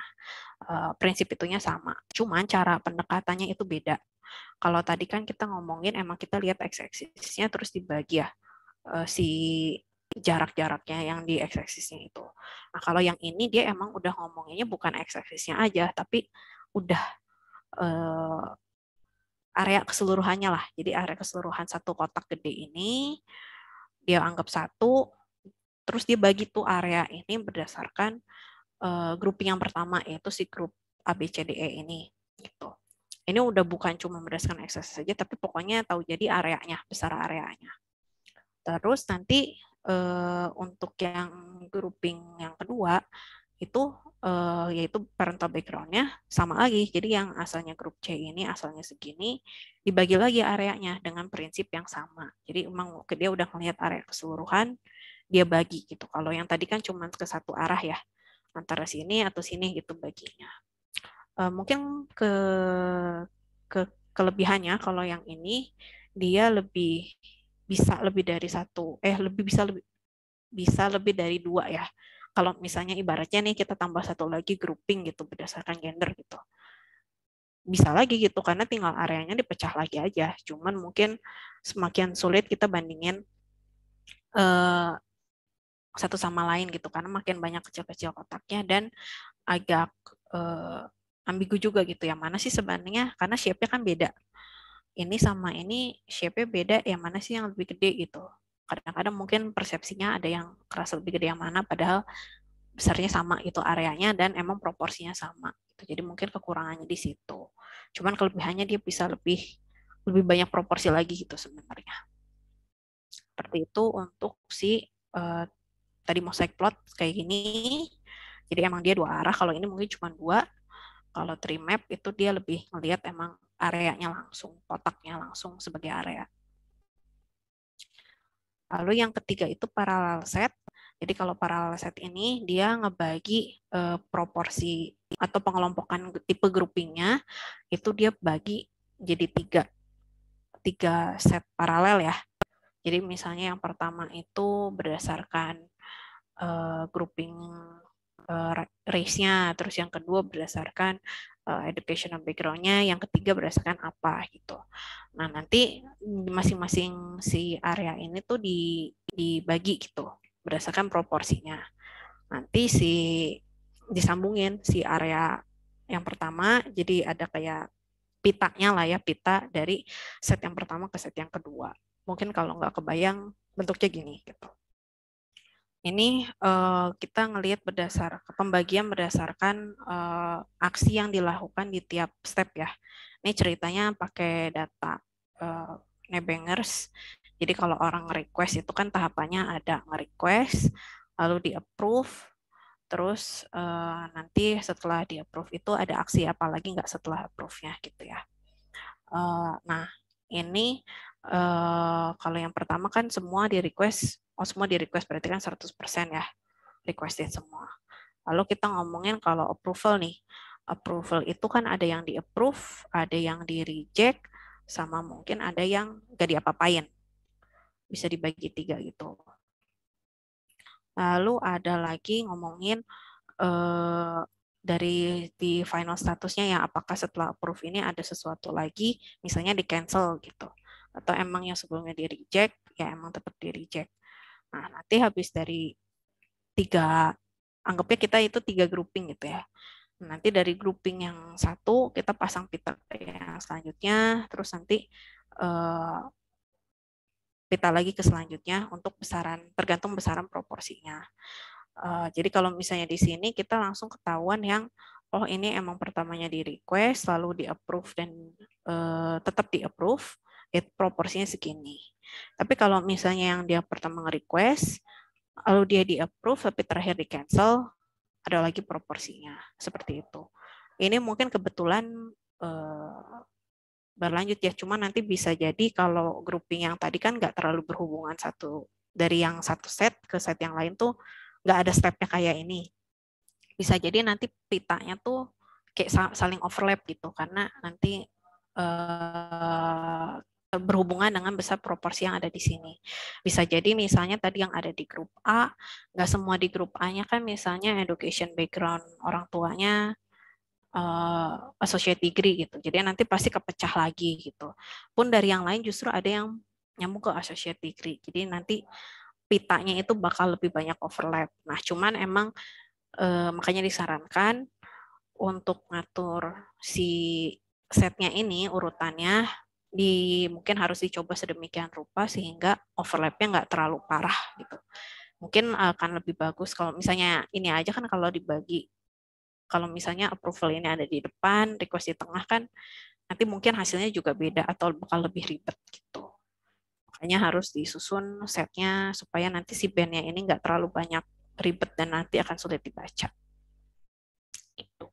Prinsip itunya sama. Cuman cara pendekatannya itu beda. Kalau tadi kan kita ngomongin emang kita lihat x-axisnya terus dibagi ya si jarak-jaraknya yang di x-axisnya itu. Nah, kalau yang ini dia emang udah ngomonginnya bukan x-axisnya aja, tapi udah area keseluruhannya lah. Jadi area keseluruhan satu kotak gede ini dia anggap satu, terus dia bagi tuh area ini berdasarkan grouping yang pertama yaitu si grup ABCDE ini gitu. Ini udah bukan cuma berdasarkan x-axis saja, tapi pokoknya tahu jadi areanya, besar areanya. Terus nanti untuk yang grouping yang kedua itu yaitu parental background-nya sama lagi. Jadi yang asalnya grup C ini asalnya segini, dibagi lagi areanya dengan prinsip yang sama. Jadi emang dia udah melihat area keseluruhan, dia bagi gitu. Kalau yang tadi kan cuma ke satu arah ya, antara sini atau sini gitu baginya. Mungkin ke kelebihannya kalau yang ini dia bisa lebih dari satu, bisa lebih dari dua ya. Kalau misalnya ibaratnya nih kita tambah satu lagi grouping gitu berdasarkan gender gitu. Bisa lagi gitu karena tinggal areanya dipecah lagi aja. Cuman mungkin semakin sulit kita bandingin uh, satu sama lain gitu karena makin banyak kecil-kecil kotaknya dan agak uh, ambigu juga gitu. Yang mana sih sebenarnya karena shape-nya kan beda. Ini sama ini shape-nya beda, yang mana sih yang lebih gede gitu. Kadang-kadang mungkin persepsinya ada yang kerasa lebih gede yang mana padahal besarnya sama itu areanya dan emang proporsinya sama gitu. Jadi mungkin kekurangannya di situ. Cuman kelebihannya dia bisa lebih lebih banyak proporsi lagi gitu sebenarnya. Seperti itu untuk si tadi mosaic plot kayak gini. Jadi emang dia dua arah. Kalau ini mungkin cuma dua. Kalau tree map itu dia lebih melihat emang areanya langsung, kotaknya langsung sebagai area. Lalu yang ketiga itu parallel set. Jadi kalau parallel set ini dia ngebagi proporsi atau pengelompokan tipe groupingnya itu dia bagi jadi tiga set paralel ya. Jadi misalnya yang pertama itu berdasarkan grouping race-nya, terus yang kedua berdasarkan educational background-nya, yang ketiga berdasarkan apa gitu. Nah nanti masing-masing si area ini tuh dibagi gitu berdasarkan proporsinya. Nanti disambungin si area yang pertama, jadi ada kayak pitanya lah ya, pita dari set yang pertama ke set yang kedua. Mungkin kalau nggak kebayang bentuknya gini gitu. Ini kita ngelihat pembagian berdasarkan aksi yang dilakukan di tiap step ya. Ini ceritanya pakai data Nebangers. Jadi kalau orang request itu kan tahapannya ada nge-request, lalu di-approve, terus nanti setelah di-approve itu ada aksi apa lagi nggak setelah approve-nya gitu ya. Nah, ini kalau yang pertama kan semua di request, semua di request berarti kan 100% ya requested semua. Lalu kita ngomongin kalau approval nih. Approval itu kan ada yang di approve, ada yang di reject, sama mungkin ada yang gak diapa-apain. Bisa dibagi tiga gitu. Lalu ada lagi ngomongin dari di final statusnya ya apakah setelah approve ini ada sesuatu lagi misalnya di cancel gitu atau emang yang sebelumnya di reject ya emang tetap di reject. Nah nanti habis dari anggapnya kita itu tiga grouping gitu ya. Nanti dari grouping yang satu kita pasang pita yang selanjutnya terus nanti pita lagi ke selanjutnya untuk besaran tergantung besaran proporsinya. Jadi kalau misalnya di sini kita langsung ketahuan yang oh ini emang pertamanya di request lalu di approve dan tetap di approve proporsinya segini. Tapi kalau misalnya yang dia pertama request lalu dia di approve tapi terakhir di cancel ada lagi proporsinya seperti itu. Ini mungkin kebetulan berlanjut ya, cuma nanti bisa jadi kalau grouping yang tadi kan nggak terlalu berhubungan dari yang satu set ke set yang lain tuh nggak ada stepnya kayak ini. Bisa jadi nanti pitanya tuh kayak saling overlap gitu karena nanti berhubungan dengan besar proporsi yang ada di sini. Bisa jadi misalnya tadi yang ada di grup A, nggak semua di grup A-nya kan misalnya education background orang tuanya associate degree gitu. Jadi nanti pasti kepecah lagi gitu. Pun dari yang lain justru ada yang nyambung ke associate degree. Jadi nanti pitanya itu bakal lebih banyak overlap. Nah, cuman emang makanya disarankan untuk ngatur si setnya ini urutannya mungkin harus dicoba sedemikian rupa sehingga overlapnya nggak terlalu parah gitu. Mungkin akan lebih bagus kalau misalnya ini aja kan kalau misalnya approval ini ada di depan, request di tengah kan nanti mungkin hasilnya juga beda atau bakal lebih ribet gitu. Makanya harus disusun setnya supaya nanti si bandnya ini nggak terlalu banyak ribet dan nanti akan sulit dibaca. Gitu.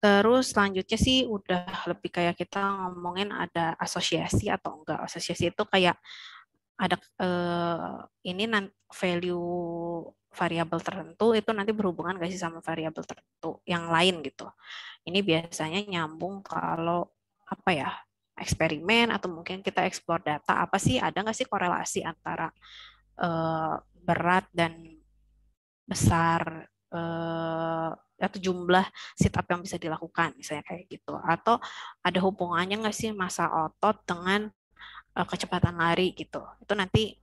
Terus selanjutnya sih udah lebih kayak kita ngomongin ada asosiasi atau enggak. Asosiasi itu kayak ada ini value variabel tertentu itu nanti berhubungan gak sih sama variabel tertentu yang lain gitu. Ini biasanya nyambung kalau apa ya eksperimen atau mungkin kita explore data apa sih ada nggak sih korelasi antara berat dan besar atau jumlah sit up yang bisa dilakukan, misalnya kayak gitu. Atau ada hubungannya nggak sih massa otot dengan kecepatan lari gitu. Itu nanti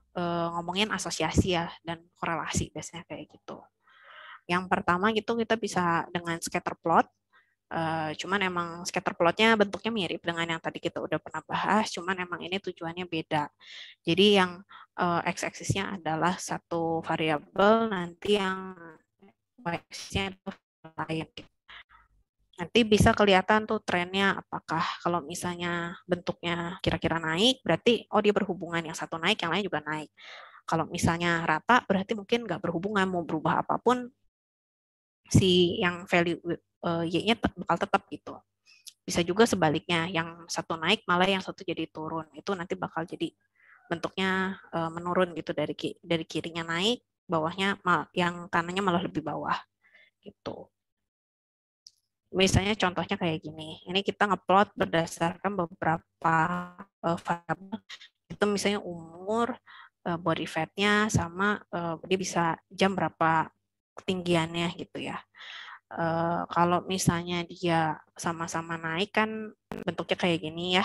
ngomongin asosiasi ya dan korelasi biasanya kayak gitu. Yang pertama gitu kita bisa dengan scatter plot. Cuman emang scatter plotnya bentuknya mirip dengan yang tadi kita udah pernah bahas, cuman emang ini tujuannya beda. Jadi yang x-axisnya adalah satu variabel, nanti yang y-axisnya itu lain. Nanti bisa kelihatan tuh trennya, apakah kalau misalnya bentuknya kira-kira naik, berarti oh dia berhubungan, yang satu naik, yang lain juga naik. Kalau misalnya rata, berarti mungkin nggak berhubungan, mau berubah apapun, si yang value y-nya bakal tetap gitu. Bisa juga sebaliknya, yang satu naik malah yang satu jadi turun. Itu nanti bakal jadi bentuknya menurun gitu, dari kirinya naik, bawahnya yang kanannya malah lebih bawah gitu. Misalnya contohnya kayak gini. Ini kita ngeplot berdasarkan beberapa variabel. Itu misalnya umur, body fat-nya, sama dia bisa jam berapa ketinggiannya gitu ya. Kalau misalnya dia sama-sama naik kan bentuknya kayak gini ya.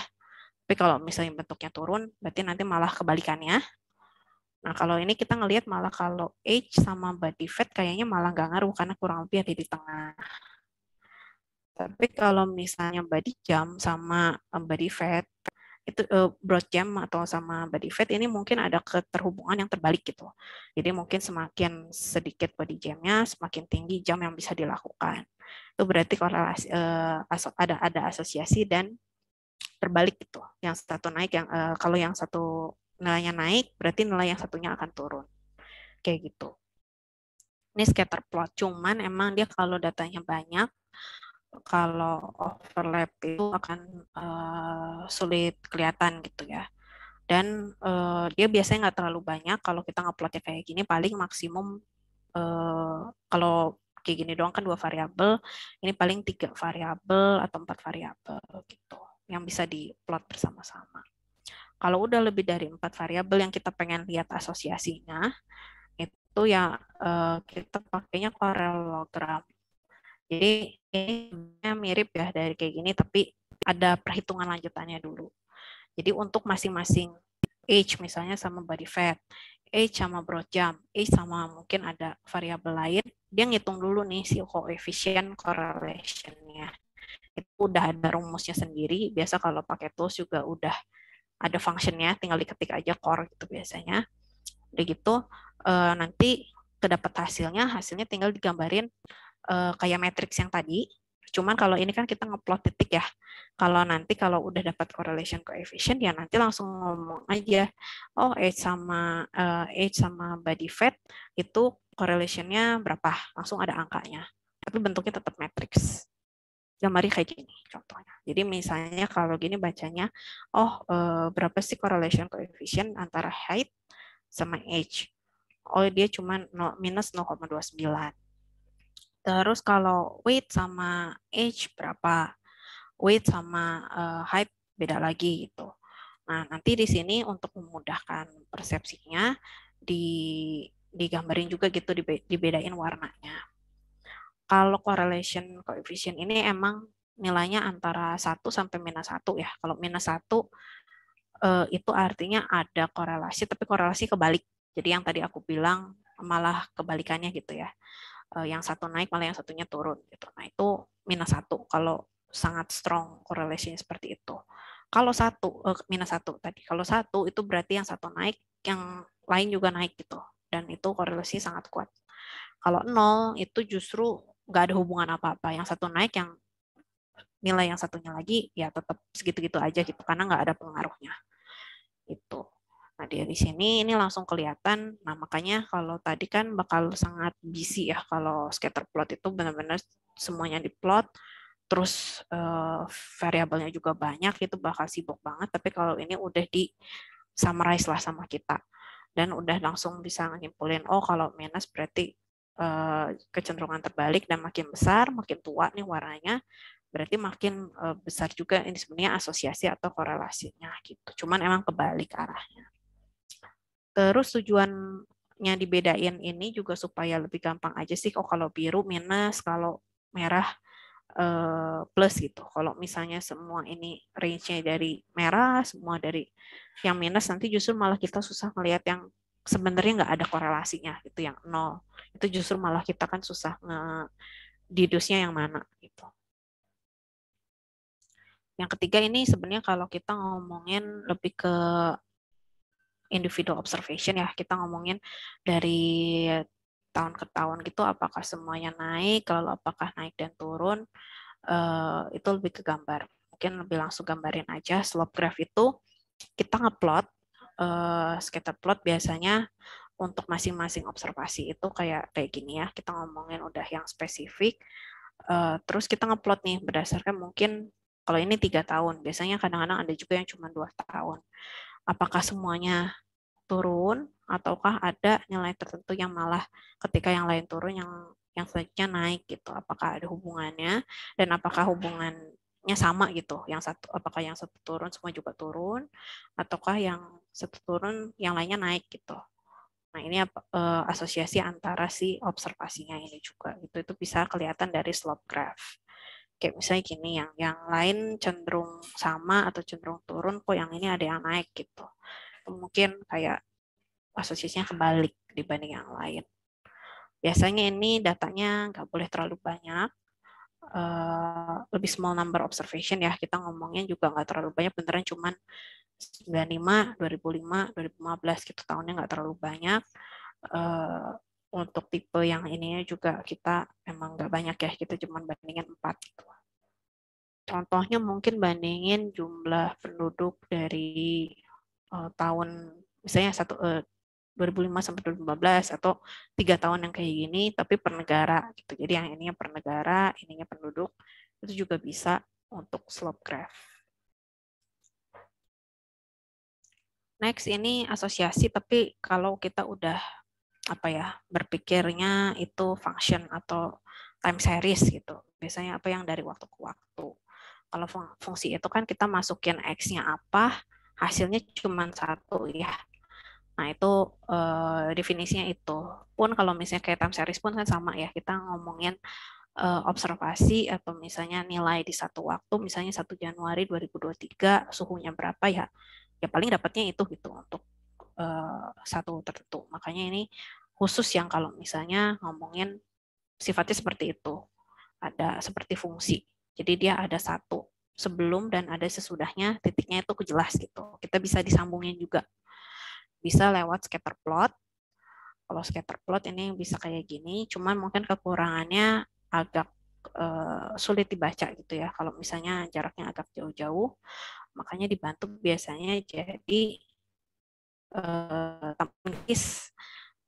Tapi kalau misalnya bentuknya turun, berarti nanti malah kebalikannya. Nah, kalau ini kita ngelihat malah kalau age sama body fat kayaknya malah nggak ngaruh karena kurang lebih ada di tengah. Tapi kalau misalnya body jam sama body fat, itu broad jam atau sama body fat ini mungkin ada keterhubungan yang terbalik gitu. Jadi mungkin semakin sedikit body jamnya, semakin tinggi jam yang bisa dilakukan. Itu berarti korelasi ada asosiasi dan terbalik gitu. Yang satu naik, yang kalau yang satu nilainya naik, berarti nilai yang satunya akan turun. Kayak gitu. Ini scatter plot, cuman emang dia kalau datanya banyak, kalau overlap itu akan sulit kelihatan gitu ya. Dan dia biasanya nggak terlalu banyak. Kalau kita ngeplotnya kayak gini, paling maksimum kalau kayak gini doang kan 2 variabel, ini paling 3 variabel atau 4 variabel gitu yang bisa diplot bersama-sama. Kalau udah lebih dari 4 variabel yang kita pengen lihat asosiasinya, itu ya kita pakainya parallelogram. Jadi ini mirip ya dari kayak gini, tapi ada perhitungan lanjutannya dulu. Jadi untuk masing-masing age misalnya sama body fat, age sama broad jump, age sama mungkin ada variabel lain, dia ngitung dulu nih si coefficient correlation-nya. Itu udah ada rumusnya sendiri, biasa kalau pakai tools juga udah ada functionnya, tinggal diketik aja core gitu biasanya. Udah gitu nanti kedapat hasilnya tinggal digambarin kayak matriks yang tadi. Cuman kalau ini kan kita ngeplot titik ya. Kalau nanti kalau udah dapat correlation coefficient ya nanti langsung ngomong aja, oh age sama body fat itu correlationnya berapa, langsung ada angkanya. Tapi bentuknya tetap matriks. Gambarnya kayak gini contohnya. Jadi misalnya kalau gini bacanya, oh berapa sih correlation coefficient antara height sama age? Oh dia cuma minus 0,29. Terus kalau weight sama age berapa? Weight sama height beda lagi gitu. Nah, nanti di sini untuk memudahkan persepsinya digambarin juga gitu, dibedain warnanya. Kalau correlation coefficient ini emang nilainya antara 1 sampai minus 1 ya. Kalau minus 1 itu artinya ada korelasi, tapi korelasi kebalik. Jadi yang tadi aku bilang malah kebalikannya gitu ya. Yang satu naik malah yang satunya turun gitu. Nah itu minus 1 kalau sangat strong correlation seperti itu. Kalau minus 1 tadi, kalau 1 itu berarti yang satu naik, yang lain juga naik gitu. Dan itu korelasi sangat kuat. Kalau 0 itu justru nggak ada hubungan apa-apa. Yang satu naik, yang nilai yang satunya lagi ya tetap segitu-gitu aja gitu karena nggak ada pengaruhnya. Itu. Nah, di sini ini langsung kelihatan. Nah, makanya kalau tadi kan bakal sangat busy ya kalau scatter plot itu benar-benar semuanya diplot, terus variabelnya juga banyak, itu bakal sibuk banget. Tapi kalau ini udah di summarize lah sama kita dan udah langsung bisa nyimpulin, oh kalau minus berarti kecenderungan terbalik dan makin besar, makin tua nih warnanya, berarti makin besar juga ini sebenarnya asosiasi atau korelasinya gitu. Cuman emang kebalik arahnya. Terus tujuannya dibedain ini juga supaya lebih gampang aja sih. Oh, kalau biru minus, kalau merah plus gitu. Kalau misalnya semua ini range-nya dari merah, semua dari yang minus, nanti justru malah kita susah melihat yang sebenarnya nggak ada korelasinya gitu, yang nol. Itu justru malah kita kan susah didusnya yang mana gitu. Yang ketiga ini sebenarnya kalau kita ngomongin lebih ke individual observation ya, kita ngomongin dari tahun ke tahun gitu, apakah semuanya naik, lalu apakah naik dan turun, itu lebih ke gambar. Mungkin lebih langsung gambarin aja. Slope graph itu kita ngeplot, scatter plot biasanya untuk masing-masing observasi itu kayak gini ya, kita ngomongin udah yang spesifik, terus kita ngeplot nih berdasarkan mungkin kalau ini 3 tahun, biasanya kadang-kadang ada juga yang cuma 2 tahun. Apakah semuanya turun ataukah ada nilai tertentu yang malah ketika yang lain turun yang selanjutnya naik gitu, apakah ada hubungannya dan apakah hubungannya sama gitu, yang satu apakah yang satu turun semua juga turun ataukah yang satu turun yang lainnya naik gitu. Nah, ini asosiasi antara si observasinya ini juga itu bisa kelihatan dari slope graph. Kayak misalnya gini, yang lain cenderung sama atau cenderung turun, kok yang ini ada yang naik gitu. Mungkin kayak asosiasinya kebalik dibanding yang lain. Biasanya ini datanya nggak boleh terlalu banyak, lebih small number observation ya, kita ngomongnya juga nggak terlalu banyak, beneran cuman 95, 2005, 2015 gitu, tahunnya nggak terlalu banyak. Untuk tipe yang ininya juga kita emang nggak banyak ya, kita cuma bandingin 4 gitu. Contohnya mungkin bandingin jumlah penduduk dari tahun misalnya 2005 sampai 2015 atau 3 tahun yang kayak gini tapi per negara gitu. Jadi yang ininya per negara, ininya penduduk, itu juga bisa untuk slope graph. Next ini asosiasi, tapi kalau kita udah berpikirnya itu function atau time series gitu. Biasanya apa yang dari waktu ke waktu. Kalau fungsi itu kan kita masukin X-nya apa, hasilnya cuma satu ya. Nah, itu definisinya itu. Pun kalau misalnya kayak time series pun kan sama ya, kita ngomongin observasi atau misalnya nilai di satu waktu, misalnya 1 Januari 2023 suhunya berapa ya, ya paling dapatnya itu gitu untuk satu tertentu. Makanya ini khusus yang kalau misalnya ngomongin sifatnya seperti itu, ada seperti fungsi. Jadi dia ada satu sebelum dan ada sesudahnya, titiknya itu jelas gitu. Kita bisa disambungin juga. Bisa lewat scatter plot. Kalau scatter plot ini bisa kayak gini, cuman mungkin kekurangannya agak sulit dibaca gitu ya. Kalau misalnya jaraknya agak jauh-jauh, makanya dibantu biasanya jadi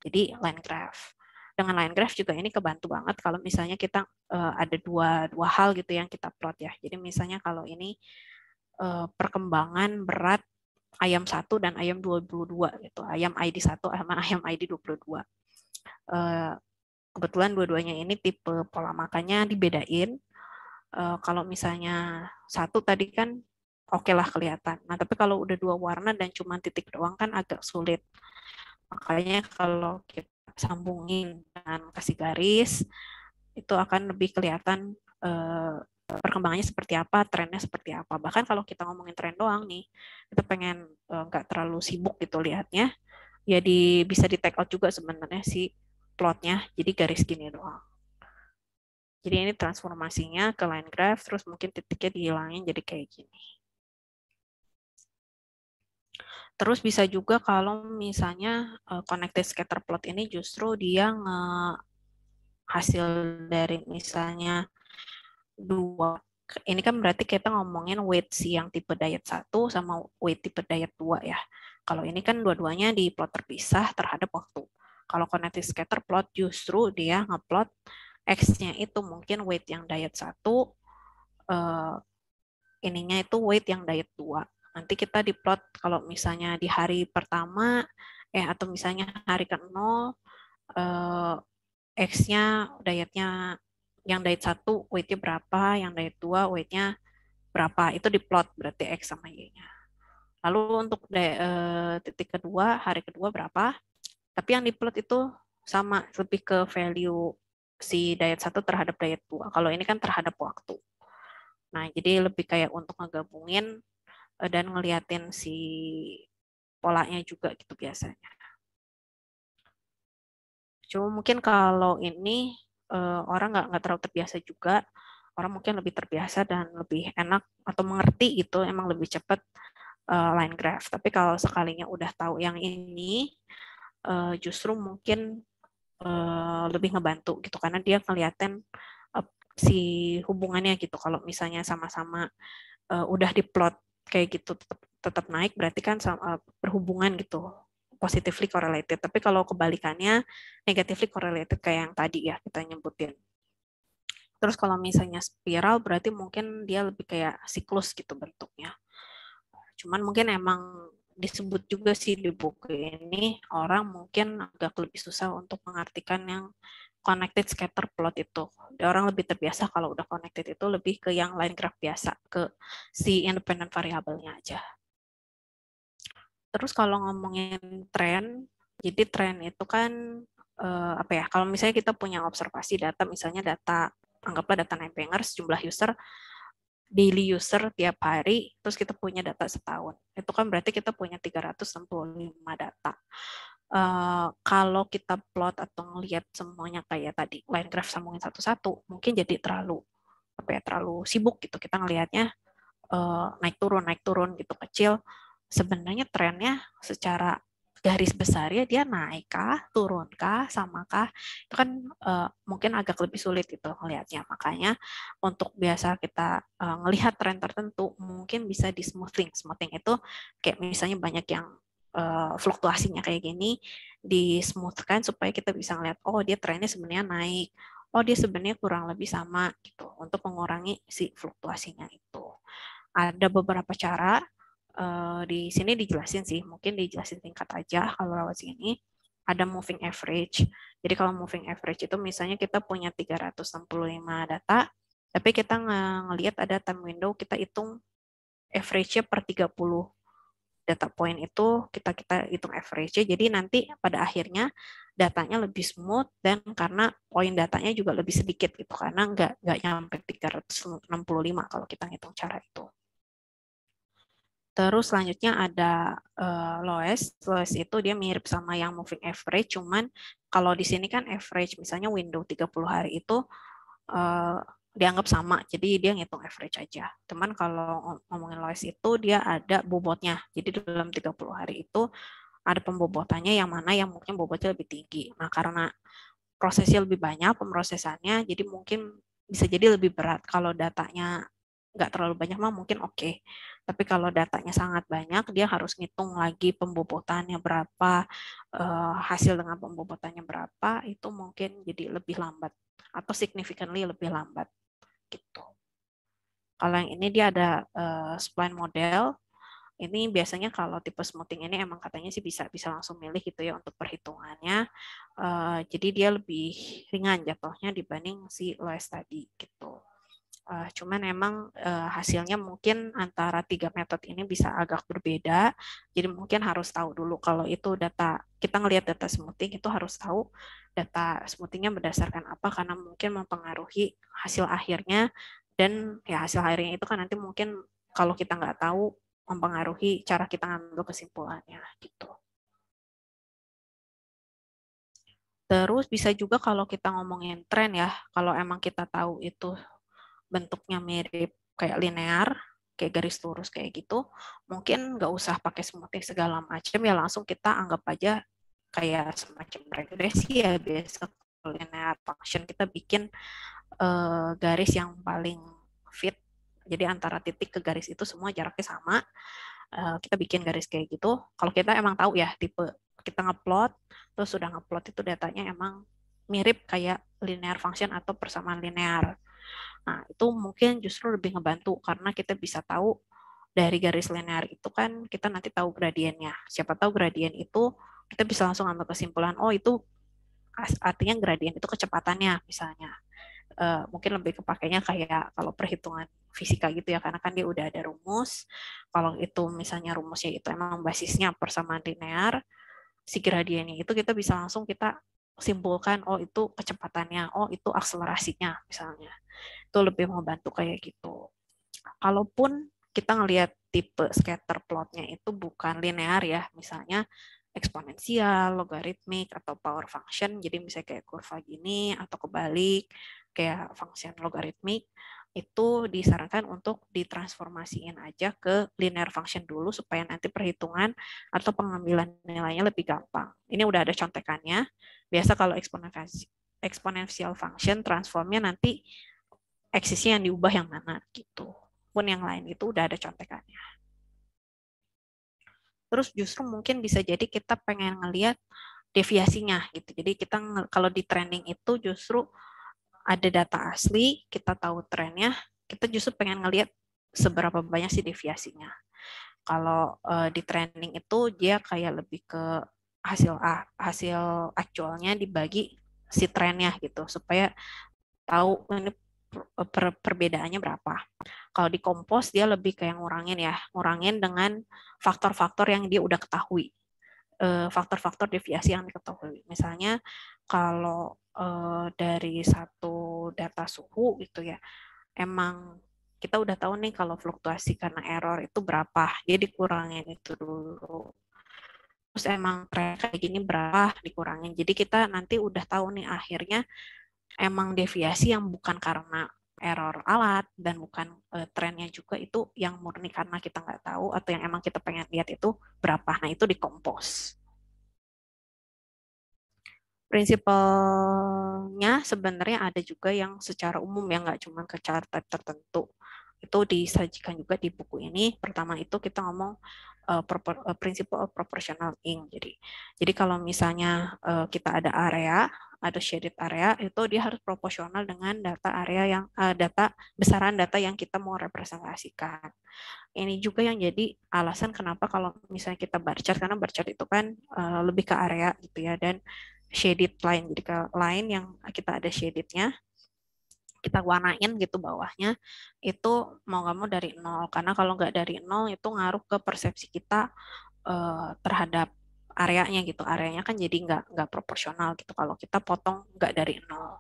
jadi line graph. Dengan line graph juga ini kebantu banget kalau misalnya kita ada dua hal gitu yang kita plot ya. Jadi misalnya kalau ini perkembangan berat ayam 1 dan ayam 22 gitu. Ayam ID 1 sama ayam ID 22. Kebetulan dua-duanya ini tipe pola makannya dibedain. Kalau misalnya satu tadi kan oke lah kelihatan. Nah, tapi kalau udah 2 warna dan cuma titik doang kan agak sulit. Makanya kalau kita sambungin dan kasih garis, itu akan lebih kelihatan perkembangannya seperti apa, trennya seperti apa. Bahkan kalau kita ngomongin tren doang nih, kita pengen nggak terlalu sibuk gitu lihatnya, ya bisa di take out juga sebenarnya si plotnya, jadi garis gini doang. Jadi ini transformasinya ke line graph, terus mungkin titiknya dihilangin jadi kayak gini. Terus bisa juga kalau misalnya connected scatter plot ini justru dia hasil dari misalnya 2. Ini kan berarti kita ngomongin weight si yang tipe diet 1 sama weight tipe diet 2 ya. Kalau ini kan dua-duanya di plot terpisah terhadap waktu. Kalau connected scatter plot justru dia ngeplot X-nya itu mungkin weight yang diet 1, ininya itu weight yang diet 2. Nanti kita diplot kalau misalnya di hari pertama atau misalnya hari ke-0 X-nya dietnya yang diet 1 weight-nya berapa, yang diet 2 weight-nya berapa. Itu diplot berarti X sama Y-nya. Lalu untuk titik kedua, hari kedua berapa, tapi yang diplot itu sama, lebih ke value si diet 1 terhadap diet 2. Kalau ini kan terhadap waktu. Nah, jadi lebih kayak untuk ngegabungin dan ngeliatin si polanya juga gitu biasanya. Cuma mungkin kalau ini orang nggak terlalu terbiasa juga, orang mungkin lebih terbiasa dan lebih enak atau mengerti gitu, emang lebih cepat line graph. Tapi kalau sekalinya udah tahu yang ini, justru mungkin lebih ngebantu gitu, karena dia ngeliatin si hubungannya gitu. Kalau misalnya sama-sama udah diplot kayak gitu tetap naik, berarti kan berhubungan gitu, positively correlated. Tapi kalau kebalikannya negatively correlated kayak yang tadi ya kita nyebutin. Terus kalau misalnya spiral berarti mungkin dia lebih kayak siklus gitu bentuknya. Cuman mungkin emang disebut juga sih di buku ini, orang mungkin agak lebih susah untuk mengartikan yang connected scatter plot itu. Orang lebih terbiasa kalau udah connected itu lebih ke yang line graph biasa, ke si independent variabelnya aja. Terus kalau ngomongin tren, jadi tren itu kan apa ya? Kalau misalnya kita punya observasi data, misalnya data, anggaplah data Nightbangers, jumlah user, daily user tiap hari, terus kita punya data setahun. Itu kan berarti kita punya 365 data. Kalau kita plot atau ngelihat semuanya kayak tadi, line graph sambungin satu-satu, mungkin jadi terlalu apa ya, terlalu sibuk gitu. Kita ngelihatnya naik turun gitu kecil. Sebenarnya trennya secara garis besar ya dia naik kah, turun kah, sama kah, itu kan mungkin agak lebih sulit itu melihatnya. Makanya untuk biasa kita ngelihat tren tertentu mungkin bisa di smoothing. Smoothing itu kayak misalnya banyak yang fluktuasinya kayak gini, di smoothkan supaya kita bisa ngelihat, oh dia trennya sebenarnya naik, oh dia sebenarnya kurang lebih sama gitu, untuk mengurangi si fluktuasinya itu. Ada beberapa cara, di sini dijelasin sih, mungkin dijelasin singkat aja kalau lewat sini. Ada moving average. Jadi kalau moving average itu misalnya kita punya 365 data, tapi kita ngelihat ada time window, kita hitung average-nya per 30 data point itu, kita hitung average-nya. Jadi nanti pada akhirnya datanya lebih smooth, dan karena poin datanya juga lebih sedikit gitu, karena nggak nyampe 365 kalau kita ngitung cara itu. Terus selanjutnya ada lowest. Lowest itu dia mirip sama yang moving average, cuman kalau di sini kan average, misalnya window 30 hari itu dianggap sama, jadi dia ngitung average aja. Teman kalau ngomongin lowest itu dia ada bobotnya. Jadi dalam 30 hari itu ada pembobotannya yang mana yang mungkin bobotnya lebih tinggi. Nah, karena prosesnya lebih banyak, pemrosesannya, jadi mungkin bisa jadi lebih berat. Kalau datanya nggak terlalu banyak mah mungkin oke. Tapi kalau datanya sangat banyak, dia harus ngitung lagi pembobotannya berapa, hasil dengan pembobotannya berapa, itu mungkin jadi lebih lambat atau significantly lebih lambat gitu. Kalau yang ini dia ada spline model. Ini biasanya kalau tipe smoothing ini emang katanya sih bisa langsung milih gitu ya untuk perhitungannya. Jadi dia lebih ringan jatuhnya dibanding si lowest tadi gitu. Cuman emang hasilnya mungkin antara 3 metode ini bisa agak berbeda. Jadi mungkin harus tahu dulu kalau itu data, kita ngelihat data smoothing itu harus tahu data smoothingnya berdasarkan apa, karena mungkin mempengaruhi hasil akhirnya. Dan ya hasil akhirnya itu kan nanti mungkin kalau kita nggak tahu, mempengaruhi cara kita ngambil kesimpulannya gitu. Terus bisa juga kalau kita ngomongin tren ya, kalau emang kita tahu itu bentuknya mirip kayak linear, kayak garis lurus kayak gitu, mungkin nggak usah pakai smoothing segala macam, ya langsung kita anggap aja kayak semacam regresi ya. Biasa linear function kita bikin garis yang paling fit, jadi antara titik ke garis itu semua jaraknya sama. Kita bikin garis kayak gitu. Kalau kita emang tahu ya tipe, kita ngeplot, terus sudah ngeplot itu datanya emang mirip kayak linear function atau persamaan linear. Nah, itu mungkin justru lebih ngebantu karena kita bisa tahu dari garis linear itu kan kita nanti tahu gradiennya. Siapa tahu gradien itu kita bisa langsung ambil kesimpulan, oh itu artinya gradien itu kecepatannya misalnya. Mungkin lebih kepakainya kayak kalau perhitungan fisika gitu ya, karena kan dia udah ada rumus. Kalau itu misalnya rumusnya itu emang basisnya persamaan linear, si gradiennya itu kita bisa langsung kita simpulkan, oh itu kecepatannya, oh itu akselerasinya misalnya. Itu lebih membantu kayak gitu. Kalaupun kita ngelihat tipe scatter plotnya itu bukan linear ya, misalnya eksponensial, logaritmik, atau power function, jadi misalnya kayak kurva gini, atau kebalik, kayak function logaritmik, itu disarankan untuk ditransformasiin aja ke linear function dulu, supaya nanti perhitungan atau pengambilan nilainya lebih gampang. Ini udah ada contekannya, biasa kalau exponential function, transformnya nanti eksisnya yang diubah yang mana gitu. Pun yang lain itu udah ada contekannya. Terus justru mungkin bisa jadi kita pengen ngelihat deviasinya gitu. Jadi kita kalau di trending itu justru ada data asli, kita tahu trennya, kita justru pengen ngelihat seberapa banyak sih deviasinya. Kalau di trending itu dia kayak lebih ke hasil aktualnya dibagi si trennya gitu, supaya tahu ini perbedaannya berapa. Kalau di kompos dia lebih kayak ngurangin ya, ngurangin dengan faktor-faktor yang dia udah ketahui, faktor-faktor deviasi yang diketahui. Misalnya kalau dari satu data suhu gitu ya, emang kita udah tahu nih kalau fluktuasi karena error itu berapa, dia dikurangin itu dulu. Terus emang tren kayak gini berapa dikurangin. Jadi kita nanti udah tahu nih akhirnya emang deviasi yang bukan karena error alat dan bukan trennya juga, itu yang murni karena kita nggak tahu atau yang emang kita pengen lihat itu berapa. Nah itu dikompos. Prinsipalnya sebenarnya ada juga yang secara umum yang nggak cuma ke chart type tertentu. Itu disajikan juga di buku ini. Pertama itu kita ngomong principle of proportional ink. Jadi kalau misalnya kita ada area, ada shaded area, itu dia harus proporsional dengan data area yang data besaran data yang kita mau representasikan. Ini juga yang jadi alasan kenapa kalau misalnya kita bar chart, karena bar chart itu kan lebih ke area gitu ya, dan shaded line, jadi ke line yang kita ada shadednya, kita warnain gitu bawahnya, itu mau nggak mau dari nol, karena kalau nggak dari nol itu ngaruh ke persepsi kita terhadap areanya gitu. Areanya kan jadi nggak proporsional gitu kalau kita potong nggak dari nol.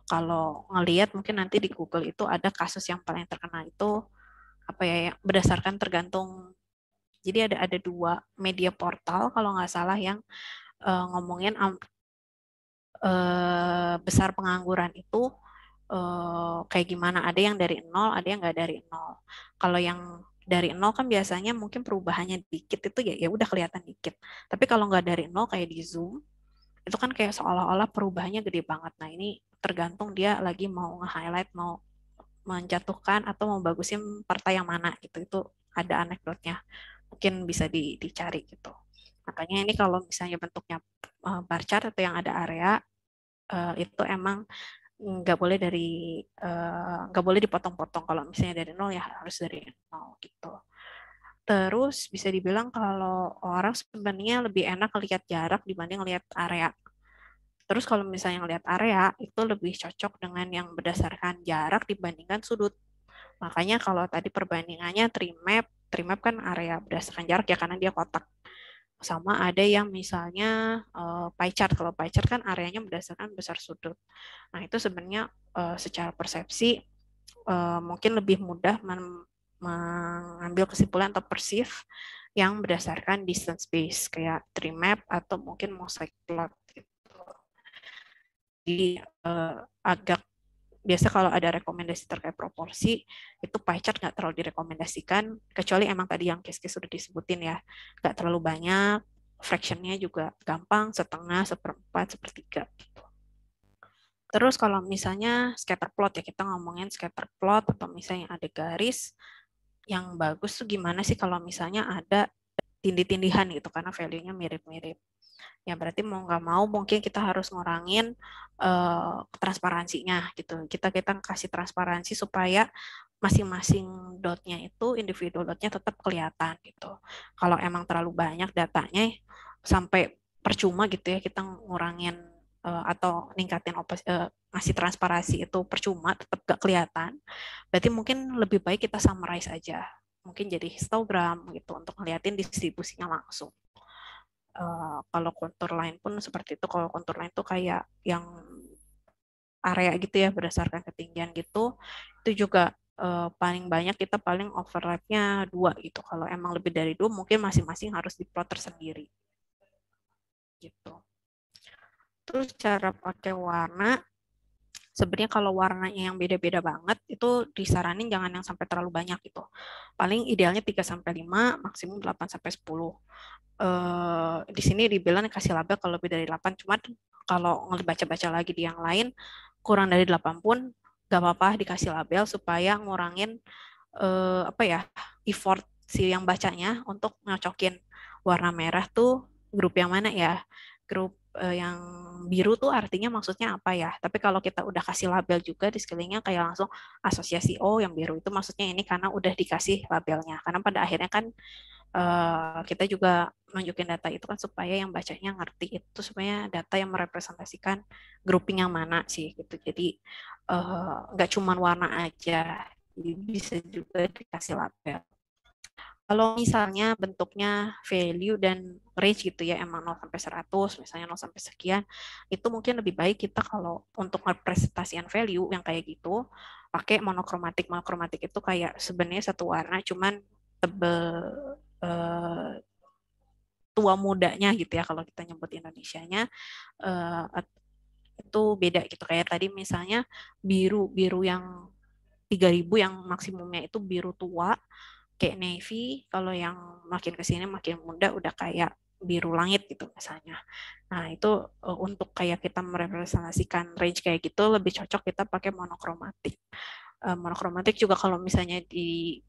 Kalau ngelihat mungkin nanti di Google itu ada kasus yang paling terkenal itu apa ya, berdasarkan tergantung, jadi ada dua media portal kalau nggak salah yang ngomongin besar pengangguran itu kayak gimana, ada yang dari nol, ada yang nggak dari nol. Kalau yang dari nol kan biasanya mungkin perubahannya dikit, itu ya udah kelihatan dikit. Tapi kalau nggak dari nol kayak di Zoom, itu kan kayak seolah-olah perubahannya gede banget. Nah ini tergantung dia lagi mau nge-highlight, mau menjatuhkan atau mau bagusin partai yang mana gitu. Itu ada anekdotnya, mungkin bisa dicari gitu. Makanya ini kalau misalnya bentuknya bar chart atau yang ada area, itu emang nggak boleh dipotong-potong. Kalau misalnya dari nol ya harus dari nol gitu. Terus bisa dibilang kalau orang sebenarnya lebih enak lihat jarak dibanding lihat area. Terus kalau misalnya lihat area itu lebih cocok dengan yang berdasarkan jarak dibandingkan sudut. Makanya kalau tadi perbandingannya tree map kan area berdasarkan jarak ya, karena dia kotak. Sama ada yang misalnya pie chart. Kalau pie chart kan areanya berdasarkan besar sudut. Nah itu sebenarnya secara persepsi mungkin lebih mudah mengambil kesimpulan atau perceive yang berdasarkan distance base kayak tree map atau mungkin mosaic plot gitu. Jadi agak biasa kalau ada rekomendasi terkait proporsi itu pie chart nggak terlalu direkomendasikan, kecuali emang tadi yang case-case sudah disebutin ya, nggak terlalu banyak, fractionnya juga gampang, setengah, seperempat, sepertiga gitu. Terus kalau misalnya scatter plot ya, kita ngomongin scatter plot atau misalnya ada garis, yang bagus tuh gimana sih kalau misalnya ada tindih-tindihan gitu karena value-nya mirip-mirip. Ya berarti mau nggak mau mungkin kita harus ngurangin transparansinya gitu. Kita kasih transparansi supaya masing-masing dotnya itu, individual dotnya tetap kelihatan gitu. Kalau emang terlalu banyak datanya sampai percuma gitu ya kita ngurangin atau ningkatin ngasih transparansi itu percuma, tetap gak kelihatan. Berarti mungkin lebih baik kita summarize aja. Mungkin jadi histogram gitu untuk ngeliatin distribusinya langsung. Kalau kontur lain pun seperti itu. Kalau kontur lain tuh kayak yang area gitu ya berdasarkan ketinggian gitu. Itu juga paling banyak kita paling overlapnya 2 gitu. Kalau emang lebih dari 2 mungkin masing-masing harus diplot tersendiri. Gitu. Terus cara pakai warna, sebenarnya kalau warnanya yang beda-beda banget itu disaranin jangan yang sampai terlalu banyak gitu. Paling idealnya 3 sampai 5, maksimum 8 sampai 10. Di sini dibilang kasih label kalau lebih dari 8, cuman kalau ngebaca-baca lagi di yang lain kurang dari 8 pun gak apa-apa dikasih label supaya ngurangin apa ya, effort si yang bacanya untuk nyocokin warna merah tuh grup yang mana ya. Grup yang biru tuh artinya maksudnya apa ya. Tapi kalau kita udah kasih label juga di sekelilingnya kayak langsung asosiasi, oh yang biru itu maksudnya ini karena udah dikasih labelnya. Karena pada akhirnya kan kita juga nunjukin data itu kan supaya yang bacanya ngerti itu supaya data yang merepresentasikan grouping yang mana sih gitu. Jadi nggak cuma warna aja, jadi bisa juga dikasih label. Kalau misalnya bentuknya value dan range gitu ya, emang 0 sampai 100, misalnya 0 sampai sekian, itu mungkin lebih baik kita kalau untuk representasian value yang kayak gitu, pakai monokromatik. Monokromatik itu kayak sebenarnya satu warna, cuman tebel tua mudanya gitu ya kalau kita nyebut Indonesianya uh, itu beda gitu kayak tadi misalnya biru yang 3.000 yang maksimumnya itu biru tua kayak navy, kalau yang makin kesini makin muda udah kayak biru langit gitu misalnya. Nah itu untuk kayak kita merepresentasikan range kayak gitu lebih cocok kita pakai monokromatik. Monokromatik juga kalau misalnya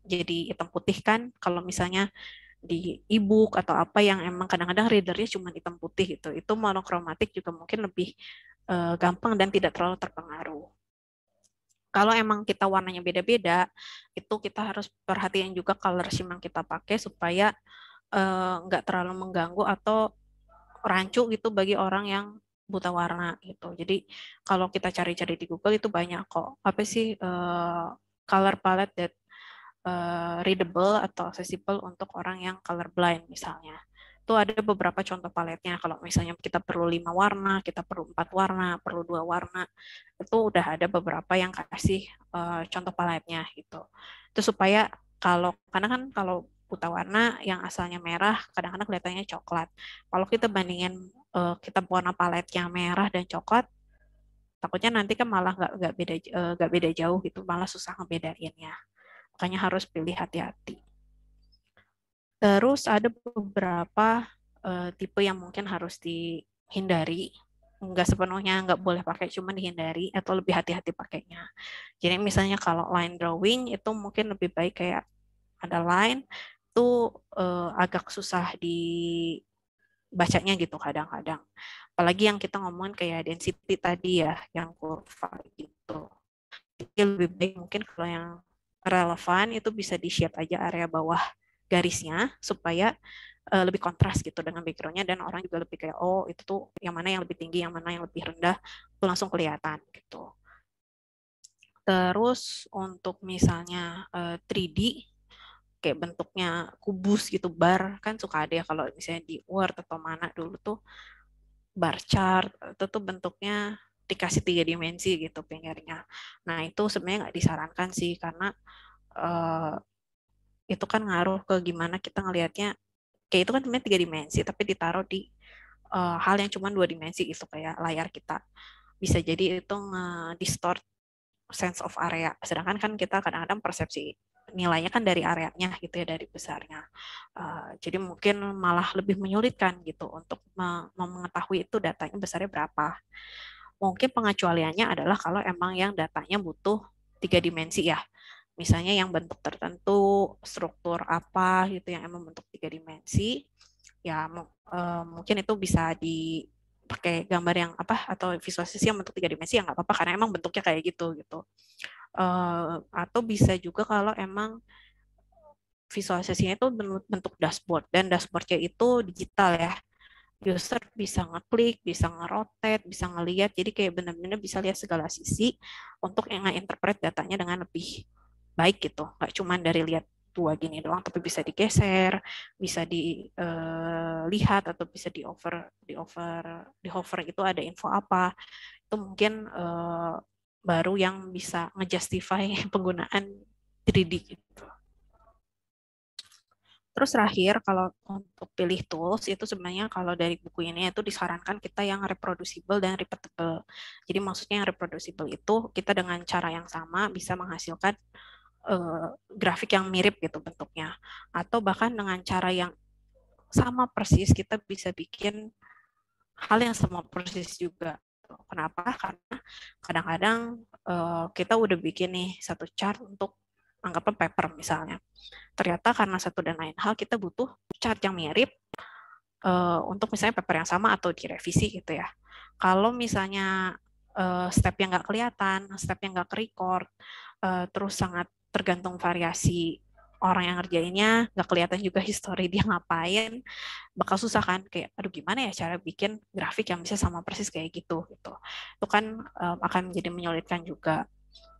jadi hitam putih kan, kalau misalnya di e-book atau apa yang emang kadang-kadang readernya cuma hitam putih gitu, itu monokromatik juga mungkin lebih gampang dan tidak terlalu terpengaruh. Kalau emang kita warnanya beda-beda, itu kita harus perhatiin juga color scheme yang kita pakai supaya nggak terlalu mengganggu atau rancu gitu bagi orang yang buta warna gitu. Jadi kalau kita cari-cari di Google itu banyak kok apa sih color palette that readable atau accessible untuk orang yang colorblind misalnya. Itu ada beberapa contoh paletnya. Kalau misalnya kita perlu 5 warna, kita perlu 4 warna, perlu 2 warna, itu udah ada beberapa yang kasih contoh paletnya gitu. Itu supaya karena kan kalau buta warna yang asalnya merah, kadang-kadang kelihatannya coklat. Kalau kita bandingin kita warna paletnya merah dan coklat, takutnya nanti kan malah nggak beda jauh gitu, malah susah ngebedainnya. Makanya harus pilih hati-hati. Terus ada beberapa tipe yang mungkin harus dihindari. Nggak sepenuhnya nggak boleh pakai, cuma dihindari atau lebih hati-hati pakainya. Jadi misalnya kalau line drawing itu mungkin lebih baik kayak ada line itu agak susah dibacanya gitu kadang-kadang. Apalagi yang kita ngomongin kayak density tadi ya, yang kurva gitu. Jadi lebih baik mungkin kalau yang relevan itu bisa di-shape aja area bawah garisnya supaya lebih kontras gitu dengan backgroundnya dan orang juga lebih kayak oh itu tuh yang mana yang lebih tinggi, yang mana yang lebih rendah itu langsung kelihatan gitu. Terus untuk misalnya 3D kayak bentuknya kubus gitu bar kan suka ada ya kalau misalnya di Word atau mana dulu tuh bar chart itu tuh bentuknya dikasih 3 dimensi gitu pinggirnya. Nah itu sebenarnya nggak disarankan sih karena uh, itu kan ngaruh ke gimana kita ngelihatnya. Kayak itu kan sebenarnya 3 dimensi tapi ditaruh di hal yang cuma 2 dimensi gitu kayak layar kita. Bisa jadi itu nge-distort sense of area. Sedangkan kan kita kadang-kadang persepsi nilainya kan dari areanya gitu ya, dari besarnya. Jadi mungkin malah lebih menyulitkan gitu untuk mengetahui itu datanya besarnya berapa. Mungkin pengecualiannya adalah kalau emang yang datanya butuh 3 dimensi ya. Misalnya yang bentuk tertentu, struktur apa gitu yang emang bentuk 3 dimensi, ya mungkin itu bisa dipakai gambar yang apa atau visualisasi yang bentuk 3 dimensi ya nggak apa-apa karena emang bentuknya kayak gitu gitu. Atau bisa juga kalau emang visualisasinya itu bentuk dashboard dan dashboardnya itu digital ya. User bisa ngeklik, bisa ngerotate, bisa ngelihat, jadi kayak benar-benar bisa lihat segala sisi untuk nge-interpret datanya dengan lebih baik gitu, nggak cuma dari lihat dua gini doang, tapi bisa digeser, bisa dilihat atau bisa di hover itu ada info apa, itu mungkin baru yang bisa ngejustify penggunaan 3D gitu. Terus terakhir, kalau untuk pilih tools, itu sebenarnya kalau dari buku ini itu disarankan kita yang reproducible dan repeatable. Jadi maksudnya yang reproducible itu kita dengan cara yang sama bisa menghasilkan grafik yang mirip gitu bentuknya. Atau bahkan dengan cara yang sama persis kita bisa bikin hal yang sama persis juga. Kenapa? Karena kadang-kadang kita udah bikin nih satu chart untuk anggapnya paper misalnya. Ternyata karena satu dan lain hal kita butuh chart yang mirip untuk misalnya paper yang sama atau direvisi gitu ya. Kalau misalnya step yang nggak kelihatan, step yang nggak ke-record, terus sangat tergantung variasi orang yang ngerjainnya, nggak kelihatan juga history dia ngapain, bakal susah kan, kayak aduh gimana ya cara bikin grafik yang bisa sama persis kayak gitu gitu. Itu kan akan menjadi menyulitkan juga,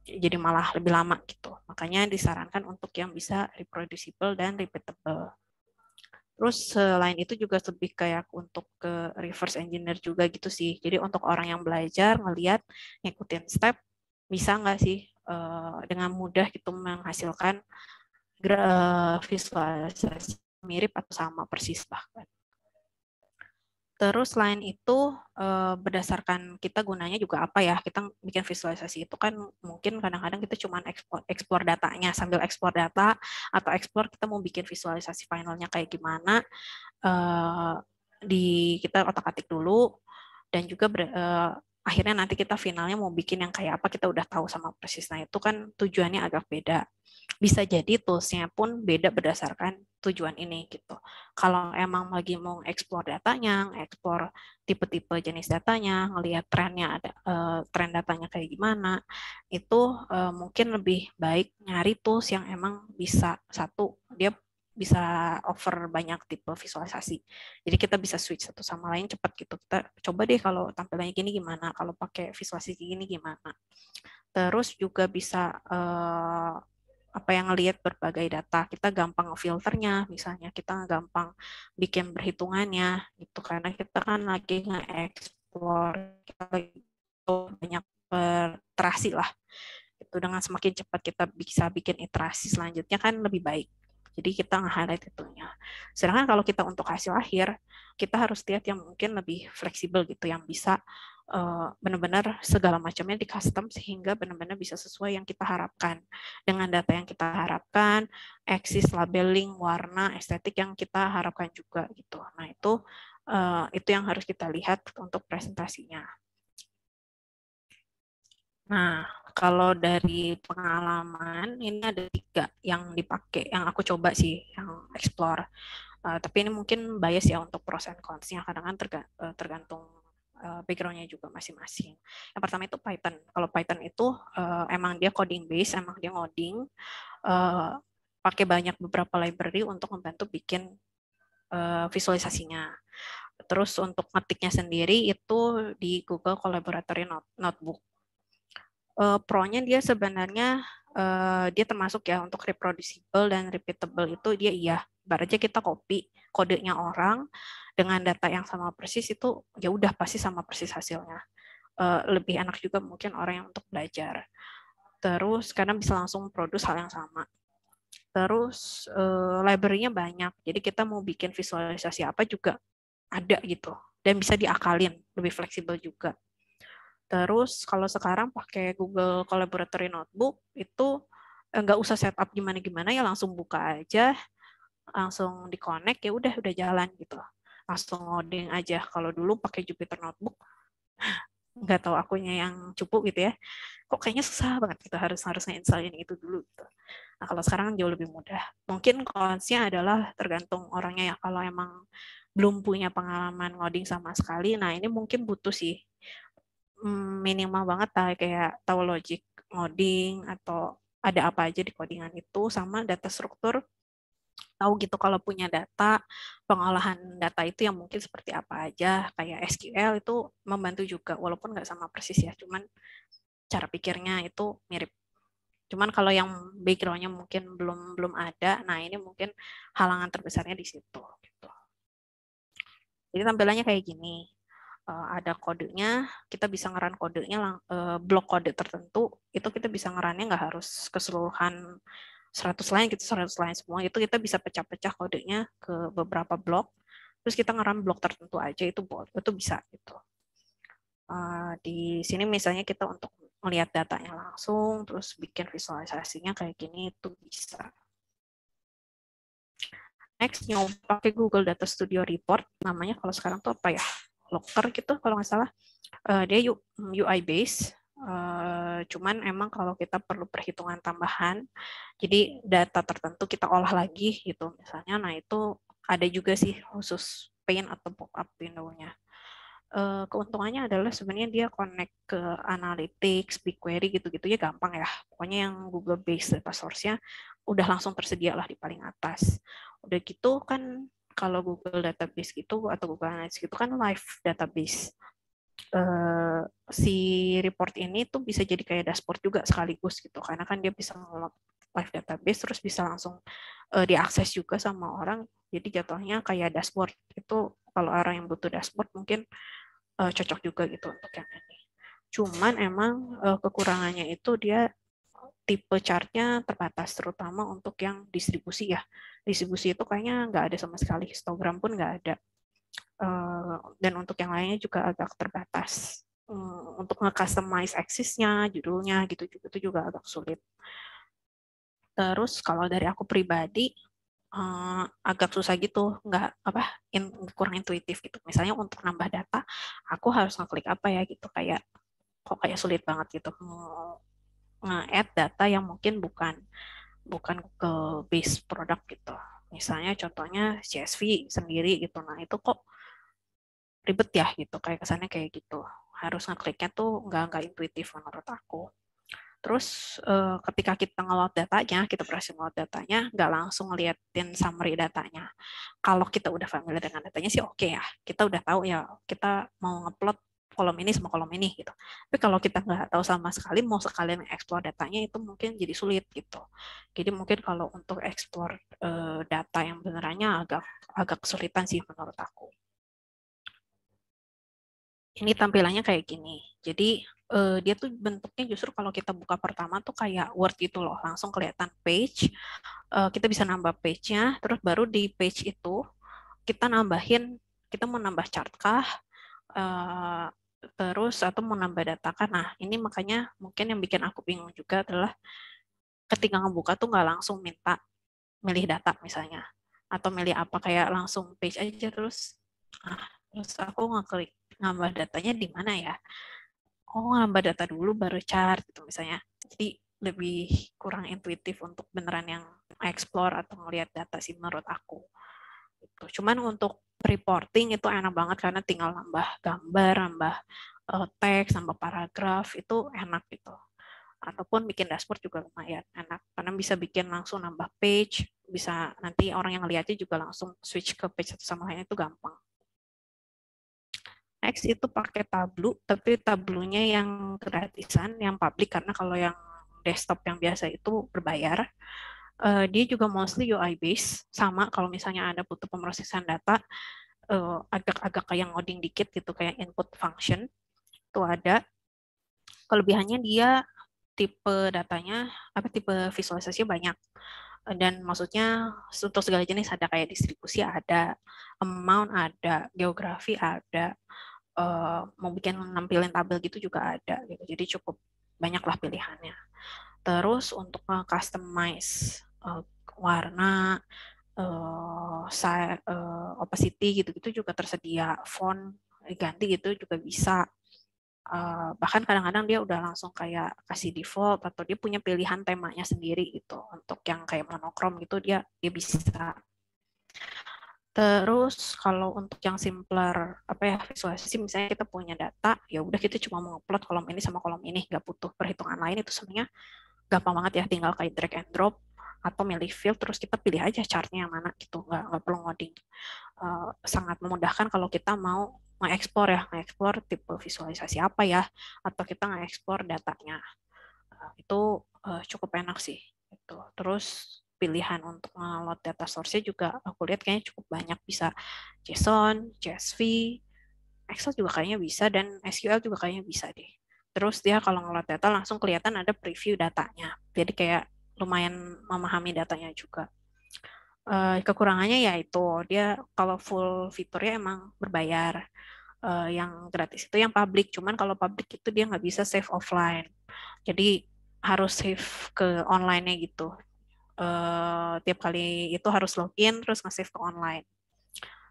jadi malah lebih lama gitu. Makanya disarankan untuk yang bisa reproducible dan repeatable. Terus selain itu juga lebih kayak untuk ke reverse engineer juga gitu sih. Jadi untuk orang yang belajar ngelihat ngikutin step, bisa nggak sih dengan mudah gitu menghasilkan visualisasi mirip atau sama persis bahkan. Terus selain itu berdasarkan kita gunanya juga apa ya, kita bikin visualisasi itu kan mungkin kadang-kadang kita cuma explore datanya, sambil explore data atau explore kita mau bikin visualisasi finalnya kayak gimana, kita otak-atik dulu, dan juga akhirnya nanti kita finalnya mau bikin yang kayak apa kita udah tahu sama persis. Nah itu kan tujuannya agak beda. Bisa jadi toolsnya pun beda berdasarkan tujuan ini gitu. Kalau emang lagi mau explore datanya, explore tipe-tipe jenis datanya, ngelihat trennya ada tren datanya kayak gimana, itu mungkin lebih baik nyari tools yang emang bisa satu dia bisa offer banyak tipe visualisasi. Jadi kita bisa switch satu sama lain cepat gitu. Kita coba deh kalau tampilannya gini gimana, kalau pakai visualisasi gini gimana. Terus juga bisa apa yang ngelihat berbagai data, kita gampang filternya, misalnya kita gampang bikin perhitungannya gitu, karena kita kan lagi nge-explore, kita lagi banyak beriterasi lah. Itu dengan semakin cepat kita bisa bikin iterasi selanjutnya kan lebih baik. Jadi kita nge-highlight itunya. Sedangkan kalau kita untuk hasil akhir, kita harus lihat yang mungkin lebih fleksibel gitu, yang bisa benar-benar segala macamnya di custom sehingga benar-benar bisa sesuai yang kita harapkan dengan data yang kita harapkan, eksis, labeling, warna, estetik yang kita harapkan juga gitu. Nah itu yang harus kita lihat untuk presentasinya. Nah, kalau dari pengalaman ini ada 3 yang dipakai, yang aku coba sih, yang explore. Tapi ini mungkin bias ya untuk pros and cons-nya, kadang kan tergantung background-nya juga masing-masing. Yang pertama itu Python. Kalau Python itu emang dia coding base, emang dia ngoding, pakai banyak beberapa library untuk membantu bikin visualisasinya. Terus untuk ngetiknya sendiri itu di Google Collaboratory Notebook. Pro-nya dia sebenarnya dia termasuk ya untuk reproducible dan repeatable itu dia iya. Ibaratnya kita copy kodenya orang dengan data yang sama persis itu ya udah pasti sama persis hasilnya. Lebih enak juga mungkin orang yang untuk belajar. Terus karena bisa langsung produce hal yang sama. Terus library-nya banyak. Jadi kita mau bikin visualisasi apa juga ada gitu. Dan bisa diakalin, lebih fleksibel juga. Terus kalau sekarang pakai Google Collaboratory Notebook itu nggak usah setup gimana-gimana ya, langsung buka aja, langsung di-connect ya udah jalan gitu. Langsung ngoding aja. Kalau dulu pakai Jupyter Notebook, nggak tahu akunya yang cupu gitu ya. Kok kayaknya susah banget gitu, harus nge-install ini itu dulu gitu. Nah, kalau sekarang jauh lebih mudah. Mungkin konsepnya adalah tergantung orangnya ya. Kalau emang belum punya pengalaman ngoding sama sekali, nah ini mungkin butuh sih minimal banget kayak tahu logic ngoding atau ada apa aja di codingan itu, sama data struktur, tahu gitu kalau punya data, pengolahan data itu yang mungkin seperti apa aja, kayak SQL itu membantu juga, walaupun nggak sama persis ya, cuman cara pikirnya itu mirip. Cuman kalau yang background-nya mungkin belum ada. Nah, ini mungkin halangan terbesarnya di situ gitu. Jadi tampilannya kayak gini. Ada kodenya, kita bisa ngeran kodenya, blok kode tertentu, itu kita bisa ngerannya nggak harus keseluruhan 100 line gitu, 100 line semua, itu kita bisa pecah-pecah kodenya ke beberapa blok, terus kita ngeran blok tertentu aja, itu bisa gitu. Di sini misalnya kita untuk melihat datanya langsung, terus bikin visualisasinya kayak gini, itu bisa. Next, nyoba pakai Google Data Studio Report, namanya kalau sekarang tuh apa ya, Locker gitu kalau nggak salah. Dia UI base, cuman emang kalau kita perlu perhitungan tambahan, jadi data tertentu kita olah lagi gitu misalnya, nah itu ada juga sih khusus pane atau pop-up window-nya. Keuntungannya adalah sebenarnya dia connect ke Analytics, BigQuery gitu-gitu ya gampang ya. Pokoknya yang Google base data source-nya udah langsung tersedia lah di paling atas. Udah gitu kan kalau Google Database gitu atau Google Analytics gitu kan live database. Si report ini tuh bisa jadi kayak dashboard juga sekaligus gitu, karena kan dia bisa nge-load live database terus bisa langsung diakses juga sama orang, jadi jatuhnya kayak dashboard. Itu kalau orang yang butuh dashboard mungkin cocok juga gitu untuk yang ini. Cuman emang kekurangannya itu dia tipe chartnya terbatas, terutama untuk yang distribusi ya. Distribusi itu kayaknya nggak ada sama sekali, histogram pun nggak ada. Dan untuk yang lainnya juga agak terbatas. Untuk nge-customize axis-nya, judulnya gitu juga itu juga agak sulit. Terus kalau dari aku pribadi agak susah gitu, kurang intuitif gitu. Misalnya untuk nambah data, aku harus ngeklik apa ya gitu, kayak sulit banget gitu nge-add data yang mungkin bukan Google base product gitu. Misalnya contohnya CSV sendiri gitu. Nah, itu kok ribet ya gitu, kayak kesannya kayak gitu. Harus ngekliknya tuh nggak intuitif menurut aku. Terus ketika kita ngeload datanya, kita berhasil ngeload datanya, nggak langsung ngeliatin summary datanya. Kalau kita udah familiar dengan datanya sih oke ya. Kita udah tahu ya kita mau ngeplot kolom ini sama kolom ini gitu. Tapi kalau kita nggak tahu sama sekali, mau sekalian explore datanya itu mungkin jadi sulit gitu. Jadi mungkin kalau untuk explore data yang benerannya agak kesulitan sih menurut aku. Ini tampilannya kayak gini. Jadi dia tuh bentuknya justru kalau kita buka pertama tuh kayak Word gitu loh, langsung kelihatan page. Kita bisa nambah page-nya, terus baru di page itu kita nambahin, kita mau nambah chart kah, terus atau mau nambah data kah. Nah, ini makanya mungkin yang bikin aku bingung juga adalah ketika ngebuka tuh nggak langsung minta milih data misalnya, atau milih apa, kayak langsung page aja terus aku ngeklik nambah datanya di mana ya. Nambah data dulu baru chart gitu misalnya. Jadi lebih kurang intuitif untuk beneran yang explore atau ngelihat data sih menurut aku. Cuman untuk reporting itu enak banget karena tinggal nambah gambar, nambah teks, nambah paragraf, itu enak gitu. Ataupun bikin dashboard juga lumayan enak karena bisa bikin langsung nambah page, bisa nanti orang yang lihatnya juga langsung switch ke page satu sama lain, itu gampang. Next itu pakai Tableau, tapi Tableau-nya yang gratisan, yang public, karena kalau yang desktop yang biasa itu berbayar. Dia juga mostly UI base, sama kalau misalnya ada butuh pemrosesan data, agak-agak kayak ngoding dikit gitu, kayak input function, itu ada. Kelebihannya dia tipe datanya, tipe visualisasinya banyak. Dan maksudnya untuk segala jenis ada, kayak distribusi ada, amount ada, geografi ada, mau bikin nampilin tabel gitu juga ada gitu. Jadi cukup banyaklah pilihannya. Terus untuk customize warna, opacity gitu-gitu juga tersedia, font diganti gitu juga bisa. Bahkan kadang-kadang dia udah langsung kayak kasih default atau dia punya pilihan temanya sendiri gitu. Untuk yang kayak monokrom gitu dia bisa. Terus kalau untuk yang simpler visualisasi, misalnya kita punya data, ya udah kita cuma mau upload kolom ini sama kolom ini, nggak butuh perhitungan lain, itu sebenarnya gampang banget ya, tinggal kayak drag and drop atau milih field terus kita pilih aja chartnya yang mana gitu, nggak perlu ngoding. Sangat memudahkan kalau kita mau nge-explore tipe visualisasi apa ya, atau kita nge-explore datanya. Itu cukup enak sih. gitu. Terus pilihan untuk nge-load data source-nya juga aku lihat kayaknya cukup banyak, bisa JSON, CSV, Excel juga kayaknya bisa, dan SQL juga kayaknya bisa deh. Terus dia kalau ngeload data langsung kelihatan ada preview datanya. Jadi kayak lumayan memahami datanya juga. Kekurangannya ya itu dia kalau full fiturnya emang berbayar. Yang gratis itu yang public. Cuman kalau public itu dia nggak bisa save offline. Jadi harus save ke online-nya gitu. Tiap kali itu harus login terus nge-save ke online.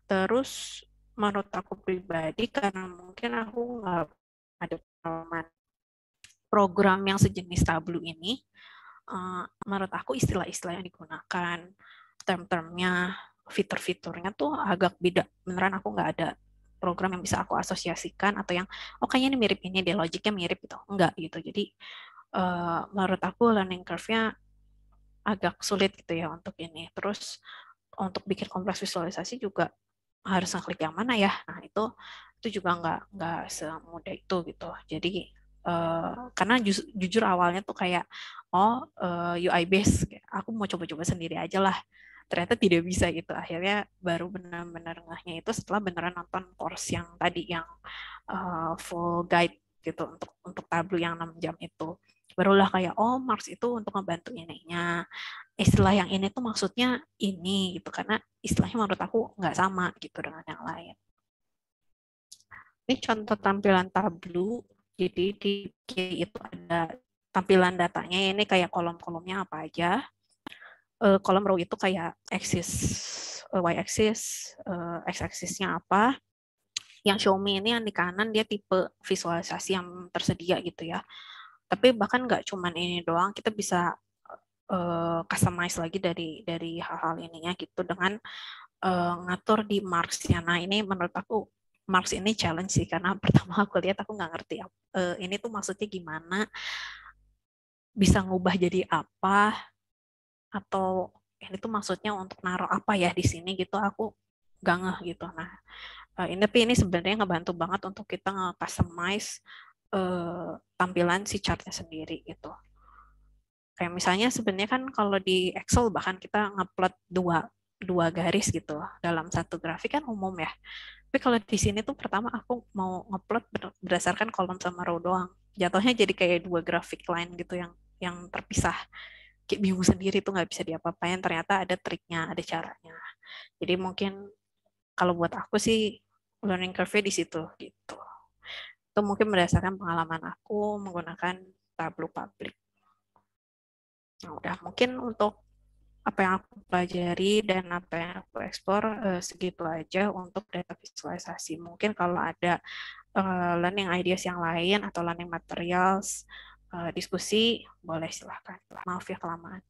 Terus menurut aku pribadi karena mungkin aku nggak ada pengalaman program yang sejenis Tableau ini, menurut aku istilah-istilah yang digunakan, term-termnya, fitur-fiturnya tuh agak beda. Beneran aku nggak ada program yang bisa aku asosiasikan atau yang oh kayaknya ini mirip ini deh, logiknya mirip gitu. Enggak gitu. Jadi menurut aku learning curve-nya agak sulit gitu ya untuk ini. Terus untuk bikin kompleks visualisasi juga harus ngeklik yang mana ya. Nah itu juga nggak semudah itu gitu. Jadi karena jujur awalnya tuh kayak UI base, aku mau coba-coba sendiri aja lah. Ternyata tidak bisa gitu. Akhirnya baru benar-benar ngehnya itu setelah beneran nonton course yang tadi yang full guide gitu untuk Tableau yang 6 jam itu. Barulah kayak oh Mars itu untuk ngebantu ininya, istilah yang ini tuh maksudnya ini gitu, karena istilahnya menurut aku nggak sama gitu dengan yang lain. Ini contoh tampilan Tableau. Jadi di kiri itu ada tampilan datanya, ini kayak kolom-kolomnya apa aja. Kolom row itu kayak axis, y-axis, x-axisnya apa. Yang show me ini yang di kanan dia tipe visualisasi yang tersedia gitu ya. Tapi bahkan nggak cuman ini doang, kita bisa customize lagi dari hal-hal ininya gitu dengan ngatur di marks-nya. Nah ini menurut aku marks ini challenge sih, karena pertama aku lihat aku nggak ngerti ini tuh maksudnya gimana, bisa ngubah jadi apa, atau ini tuh maksudnya untuk naruh apa ya di sini gitu, aku nggak ngeh gitu. Nah ini sebenarnya ngebantu banget untuk kita nge-customize tampilan si chartnya sendiri gitu. Kayak misalnya sebenarnya kan kalau di Excel bahkan kita ngupload dua garis gitu dalam satu grafik kan umum ya. Tapi kalau di sini tuh pertama aku mau ngupload berdasarkan kolom sama row doang. Jatuhnya jadi kayak dua grafik line gitu yang terpisah. Kayak bingung sendiri tuh nggak bisa diapa-apain. Ternyata ada triknya, ada caranya. Jadi mungkin kalau buat aku sih learning curve di situ gitu. Itu mungkin berdasarkan pengalaman aku menggunakan Tableau Public. Nah, udah mungkin untuk apa yang aku pelajari dan apa yang aku eksplor segitu aja untuk data visualisasi. Mungkin kalau ada learning ideas yang lain atau learning materials, diskusi, boleh silahkan. Maaf ya kelamaan.